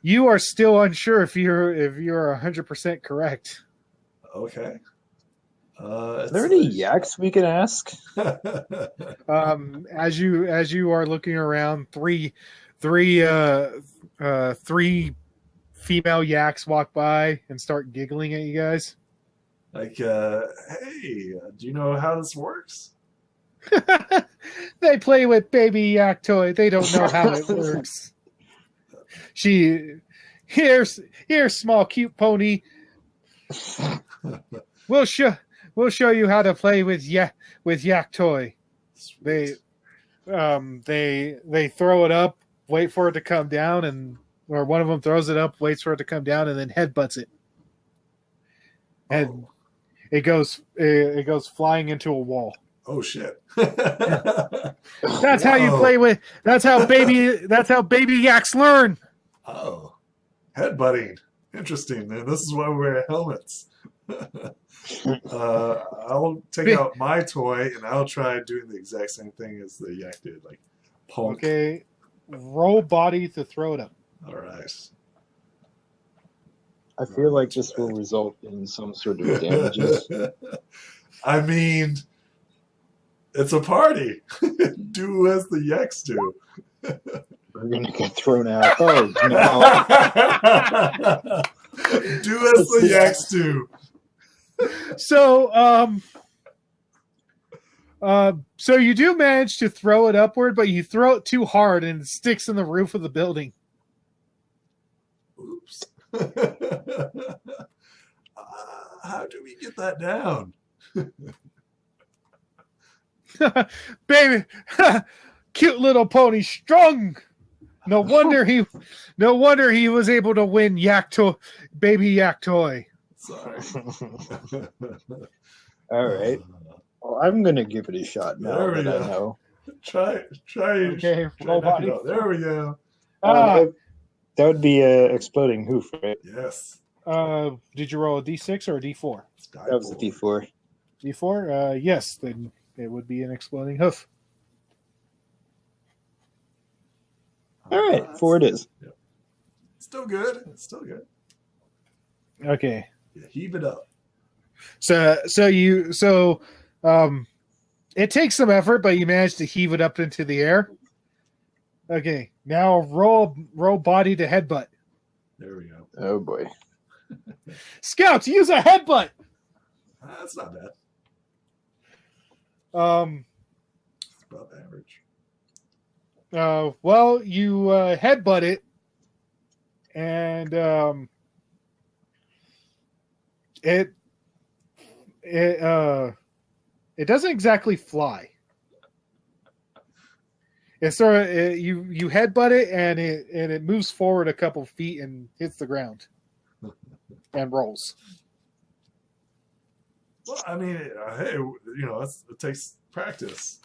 you are still unsure if you're 100% correct. Okay. Are there any yaks we can ask? As you are looking around, three female yaks walk by and start giggling at you guys. Like, hey, do you know how this works? They play with baby yak toy. They don't know how it works. Here's small cute pony. We'll show you how to play with yak toy. They throw it up, wait for it to come down, or one of them throws it up, waits for it to come down, and then headbutts it. And it goes flying into a wall. Oh shit. That's how you play with. That's how baby yaks learn. Oh, headbutting. Interesting. And this is why we wear helmets. I'll take out my toy and I'll try doing the exact same thing as the yak did, like punk. Okay, roll body to throw it up. All right. I feel like this will result in some sort of damages. I mean, it's a party. Do as the yaks do. We're gonna get thrown out. Oh no! Do as the yaks do. So, so you do manage to throw it upward, but you throw it too hard and it sticks in the roof of the building. Oops. How do we get that down? Baby, cute little pony, strong. No wonder he was able to win baby yak toy. Sorry. All right. Well, I'm gonna give it a shot now There we that I go. know. Try. Okay, try roll body. There we go. That would be a exploding hoof, right? Yes. Did you roll a D6 or a D4? That was a D4. D4? Yes, then it would be an exploding hoof. All right, 4 it is. Yep. Still good. It's still good. Okay. Yeah, heave it up. So it takes some effort, but you manage to heave it up into the air. Okay, now roll body to headbutt. There we go. Oh boy. Scouts, use a headbutt. That's not bad. It's about average. Well, you headbutt it, and it doesn't exactly fly. It's sort of you headbutt it, and it moves forward a couple feet and hits the ground and rolls. Well, I mean, hey, it takes practice.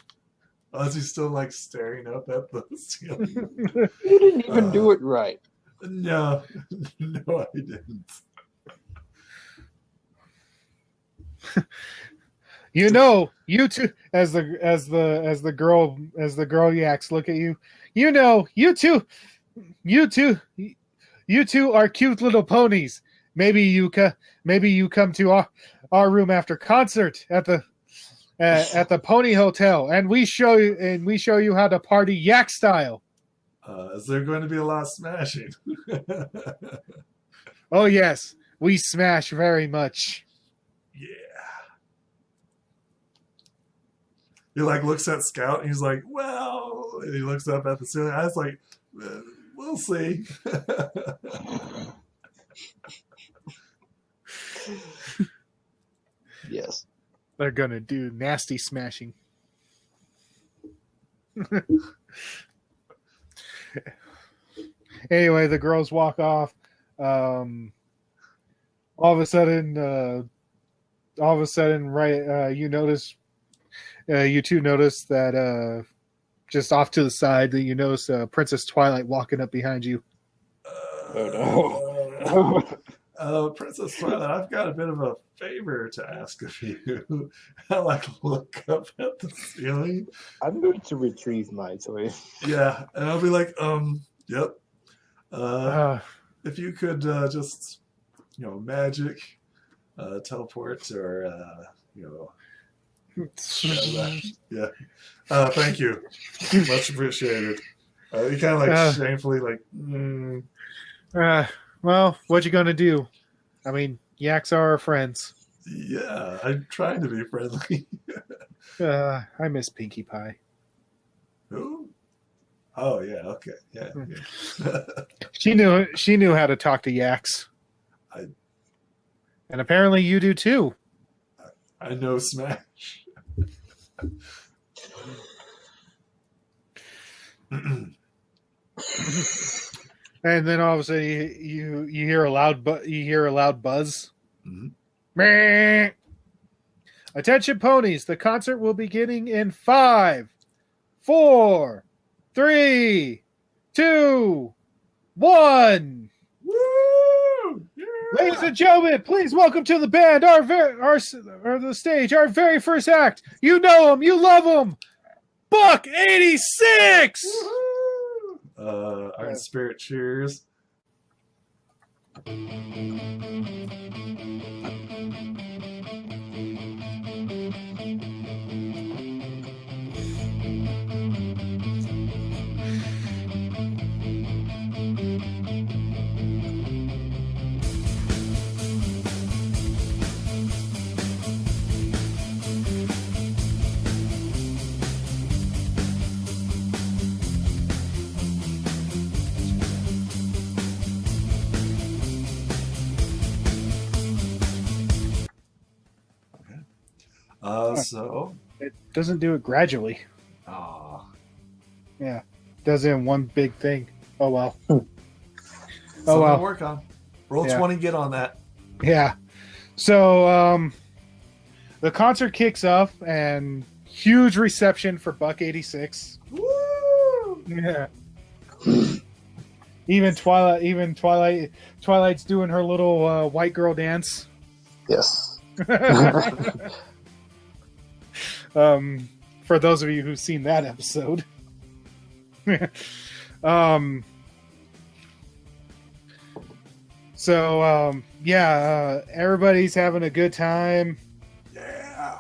Unless he's still like staring up at the ceiling. You didn't even do it right. No, I didn't. You two, as the girl yaks look at you. You two are cute little ponies. Maybe you come to our room after concert at the Pony Hotel, and we show you how to party yak style. Is there going to be a lot of smashing? Oh yes, we smash very much. Yeah. He like looks at Scout and he's like, well, and he looks up at the ceiling. I was like, we'll see. Yes. They're gonna do nasty smashing. Anyway, the girls walk off. All of a sudden, right? You two notice that just off to the side, that you notice Princess Twilight walking up behind you. Oh no! Princess Twilight, I've got a bit of a favor to ask of you. I like look up at the ceiling. I'm going to retrieve my toy. Yeah, and I'll be like, yep. Uh, If you could just, magic, teleport, or yeah. Thank you. Much appreciated. You kind of like shamefully like. Well, what you gonna do? I mean, yaks are our friends. Yeah, I'm trying to be friendly. I miss Pinkie Pie. Who? Oh yeah, okay, yeah. She knew how to talk to yaks. And apparently you do too. I know Smash. And then all of a sudden you hear a loud buzz. Mm-hmm. Meh. Attention ponies, the concert will be beginning in 5, 4, 3, 2, 1. Woo! Yeah! Ladies and gentlemen, please welcome to the band, the stage, our very first act. You know him, you love him, Buck 86. Iron Spirit cheers. So. It doesn't do it gradually. Ah. Yeah. Does it in one big thing. Oh well. Something well. to work on. Roll Yeah. 20, get on that. Yeah. So the concert kicks off and huge reception for Buck 86. Woo! Yeah. Twilight's doing her little white girl dance. Yes. For those of you who've seen that episode. Everybody's having a good time. Yeah.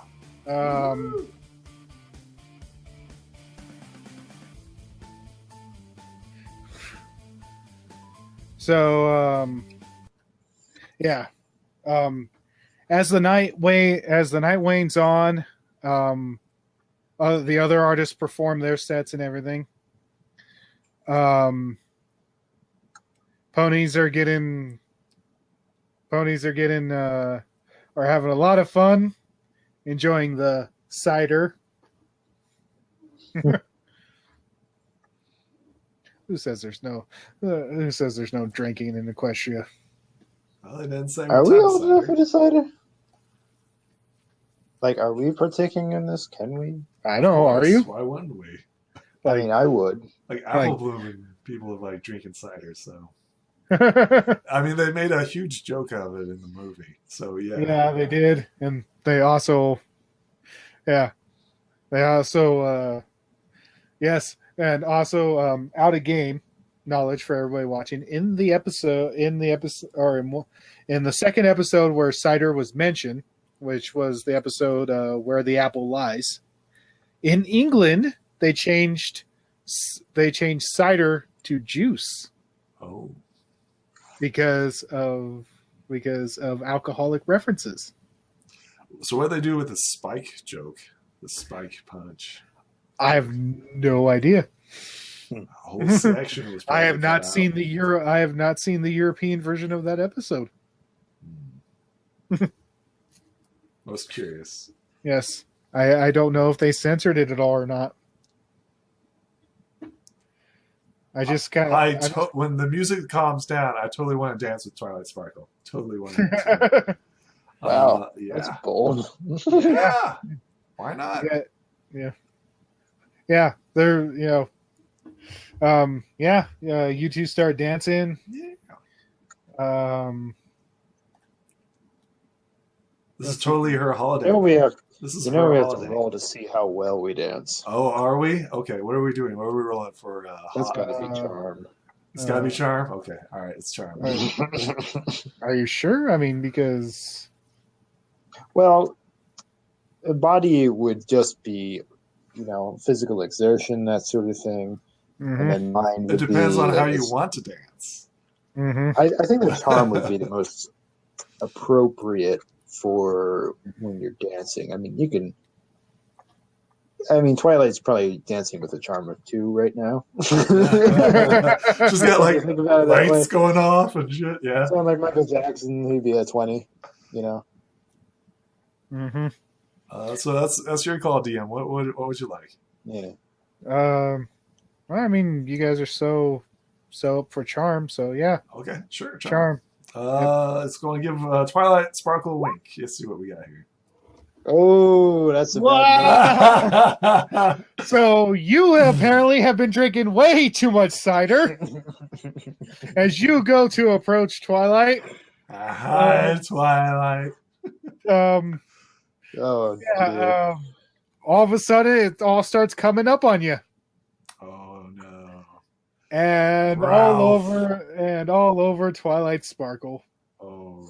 As the night wanes on, the other artists perform their sets and everything. Ponies are having a lot of fun, enjoying the cider. Who says there's no drinking in Equestria? Well, they didn't say Are we what old type enough of for the cider? Like, are we partaking in this? Can we? I don't know. Are you? Why wouldn't we? I mean, I would. Like apple blooming, people have like drinking cider, so. I mean, they made a huge joke out of it in the movie, so yeah. Yeah, they did, and they also, out of game knowledge for everybody watching in the second episode where cider was mentioned, which was the episode where the apple lies. In England, they changed cider to juice. Oh. Because of alcoholic references. So what do they do with the spike joke? The spike punch? I have no idea. A whole section was I have not cut seen out. I have not seen the European version of that episode. Most curious. Yes. I don't know if they censored it at all or not. I just kind of when the music calms down, I totally want to dance with Twilight Sparkle. Totally want to. Wow, yeah. that's bold. Yeah. Why not? Yeah. They're you two start dancing. Yeah. This is totally her holiday. You know we have. This is You know her we have to holiday. roll to see how well we dance. Oh, are we? Okay, what are we doing? What are we rolling for? That's hot? got to be charm. It's got to be charm? Okay, all right, it's charm. Are you sure? I mean, because Well, a body would just be, physical exertion, that sort of thing. And then mind It would depends be, on how you want to dance. I think the charm would be the most appropriate for when you're dancing. I mean, Twilight's probably dancing with a charm of 2 right now. She's got like Think about it that way. lights going off and shit. Yeah. Sound like Michael Jackson, he'd be at 20, So that's your call, DM. What would you like? Yeah. well, I mean, you guys are so up for charm, so yeah, Okay, sure. charm. It's going to give Twilight Sparkle a wink. Let's see what we got here. Oh, that's a bad So you apparently have been drinking way too much cider. As you go to approach Twilight, Hi, Twilight. um, Oh, yeah, all of a sudden it all starts coming up on you, Oh no. and Ralph. all over Twilight Sparkle. Oh.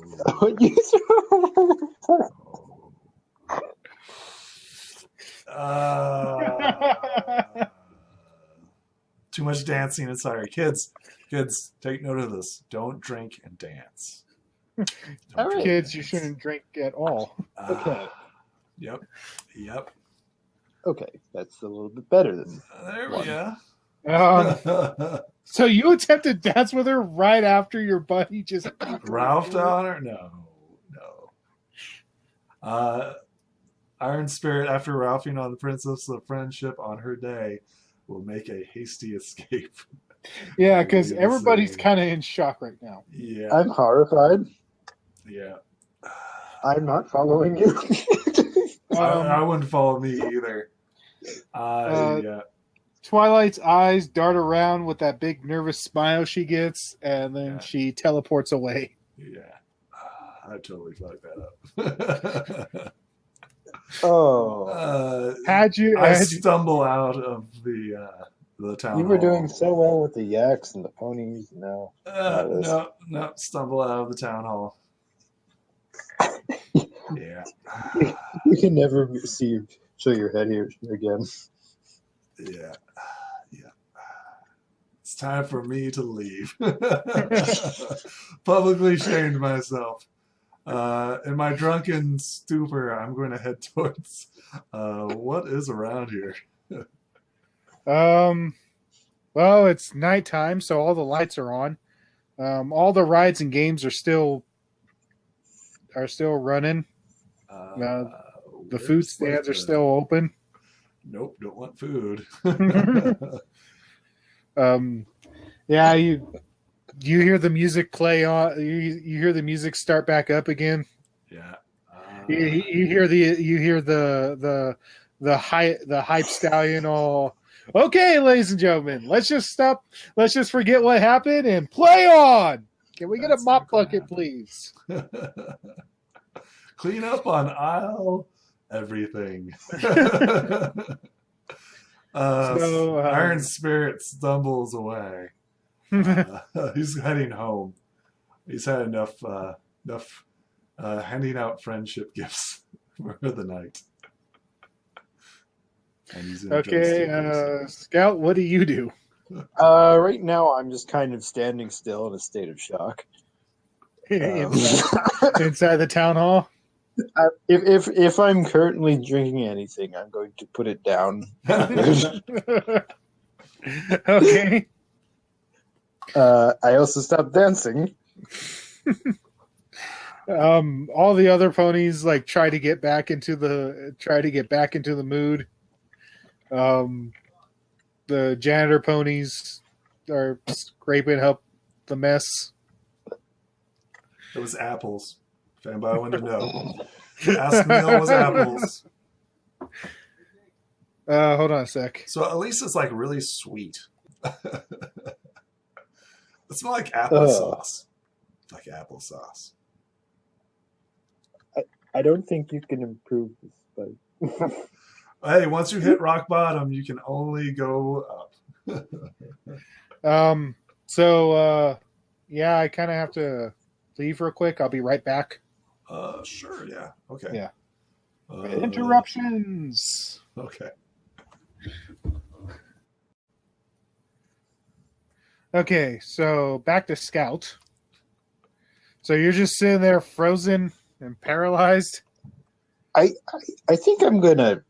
Too much dancing and cider. Kids, take note of this. Don't drink and dance. All right. Kids, you shouldn't drink at all. Okay. Yep. Okay, that's a little bit better than There we go. So you attempt to dance with her right after your buddy just Ralph down her? No. Iron Spirit, after Ralphing on the Princess of Friendship on her day, will make a hasty escape. Yeah, because Leave the everybody's scene. kind of in shock right now. Yeah. I'm horrified. Yeah. I'm not following you. I wouldn't follow me either. Yeah. Twilight's eyes dart around with that big nervous smile she gets, and then she teleports away. Yeah. I totally fucked that up. Oh, I stumble out of the town you were hall. doing so well with the yaks and the ponies. No, No, stumble out of the town hall. Yeah. you can never show your head here again. Yeah. It's time for me to leave. Publicly shamed myself. In my drunken stupor, I'm going to head towards what is around here. Well, it's nighttime, so all the lights are on. All the rides and games are still running. The food stands are still open. Nope, don't want food. Yeah, you hear the music play on. You hear the music start back up again. Yeah. You hear the hype stallion all. Okay, ladies and gentlemen, let's just stop. Let's just forget what happened and play on. Can we get a mop bucket, please? Clean up on aisle everything. Iron Spirit stumbles away. He's heading home. He's had enough handing out friendship gifts for the night. And he's Okay, Scout, what do you do? Right now, I'm just kind of standing still in a state of shock. Inside the town hall? If I'm currently drinking anything, I'm going to put it down. Okay. I also stopped dancing. All the other ponies try to get back into the mood. The janitor ponies are scraping up the mess. It was apples. If anybody wanted to know. Last meal was apples. Hold on a sec. So at least it's really sweet. It smells like applesauce. Like applesauce. I don't think you can improve this, but Hey, once you hit rock bottom, you can only go up. Yeah, I kind of have to leave real quick. I'll be right back. Sure, yeah. Okay. Yeah. Uh, Interruptions. Okay. Okay, so back to Scout. So you're just sitting there frozen and paralyzed? I think I'm gonna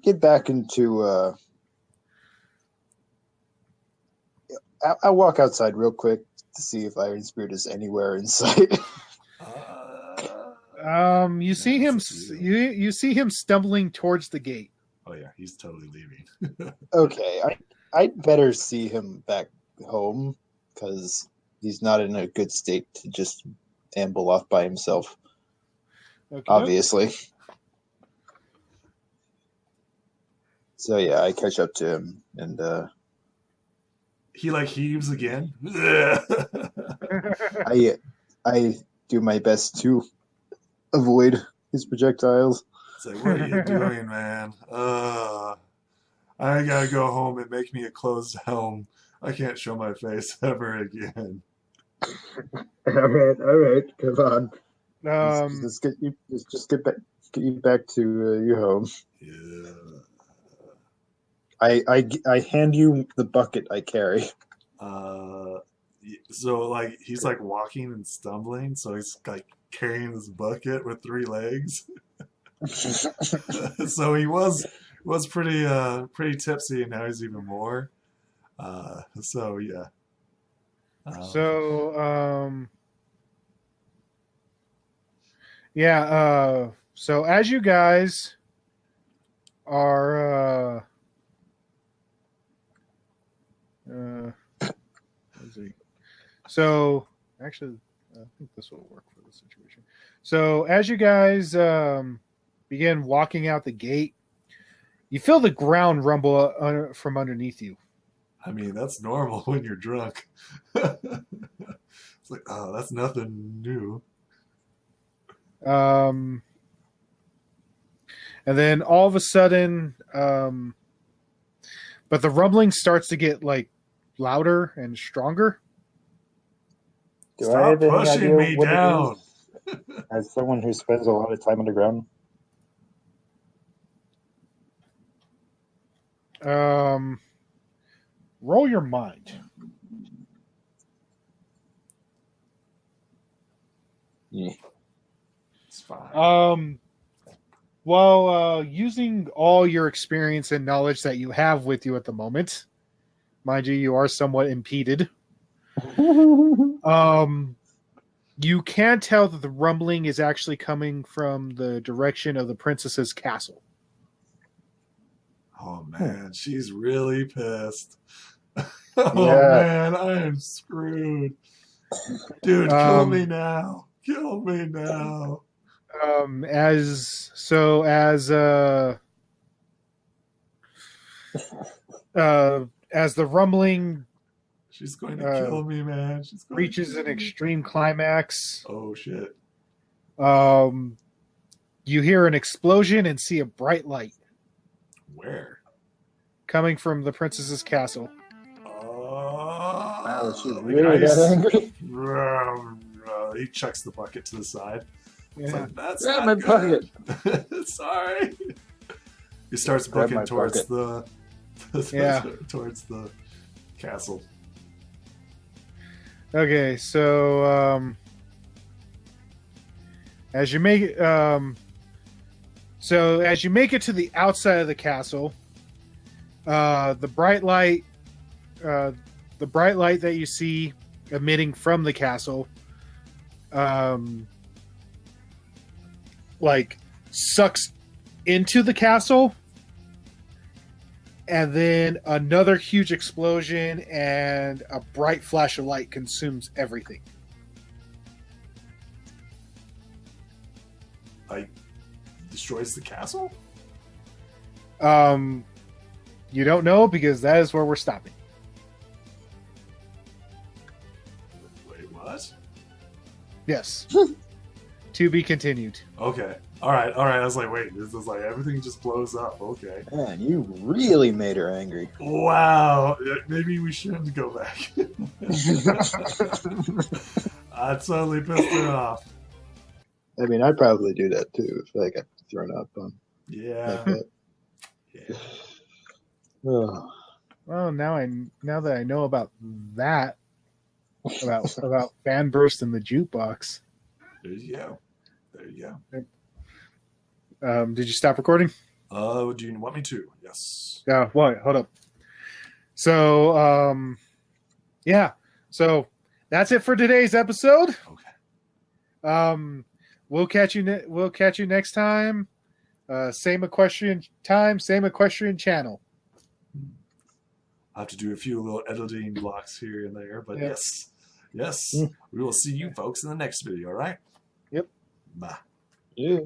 get back into. I'll walk outside real quick to see if Iron Spirit is anywhere in sight. You see him. You see him stumbling towards the gate. Oh yeah, he's totally leaving. Okay, I'd better see him back home because he's not in a good state to just amble off by himself. Okay. Obviously. So yeah, I catch up to him and he like heaves again. I do my best to avoid his projectiles. It's like, what are you doing, man? I gotta go home and make me a closed helm. I can't show my face ever again. All right, come on. Just Get you back to your home. Yeah. I hand you the bucket I carry. So like he's like walking and stumbling, so he's like carrying this bucket with 3 legs. So he was pretty tipsy, and now he's even more. So yeah. So as you guys are let's see. So actually I think this will work for the situation. So as you guys begin walking out the gate, you feel the ground rumble from underneath you. I mean, that's normal when you're drunk. It's like, oh, that's nothing new. And then all of a sudden, but the rumbling starts to get like louder and stronger. Stop pushing me down. As someone who spends a lot of time underground. Roll your mind. Yeah. It's fine. Using all your experience and knowledge that you have with you at the moment, mind you, you are somewhat impeded. You can tell that the rumbling is actually coming from the direction of the princess's castle. Oh man, she's really pissed. Man, I am screwed. Dude, kill me now. Kill me now. As the rumbling she's going to kill me, man. She's going reaches an extreme climax. Oh shit. You hear an explosion and see a bright light. Where? Coming from the princess's castle. Wow, is she really that angry? He chucks the bucket to the side. Yeah. It's like, that's Grab not my good. bucket. Sorry. He starts Grab booking my towards bucket. towards the castle. Okay, so as you make it to the outside of the castle, the bright light that you see emitting from the castle like sucks into the castle, and then another huge explosion and a bright flash of light consumes everything. Like, destroys the castle? You don't know, because that is where we're stopping. Wait, what? Yes. To be continued. Okay. All right. I was like, wait, this is like everything just blows up. Okay. Man, you really made her angry. Wow. Maybe we shouldn't go back. I totally pissed her off. I mean, I'd probably do that too if I got thrown up on Yeah. like that. Yeah. Oh. Well, now that I know about that, about fan burst in the jukebox. There you go. Did you stop recording? Do you want me to? Yes. Yeah. What? Hold up. So, yeah. So that's it for today's episode. Okay. We'll catch you next time. Same equestrian time, same equestrian channel. I have to do a few little editing blocks here and there, but Yeah. yes, we will see you folks in the next video. All right. Yep. Bye. Yeah.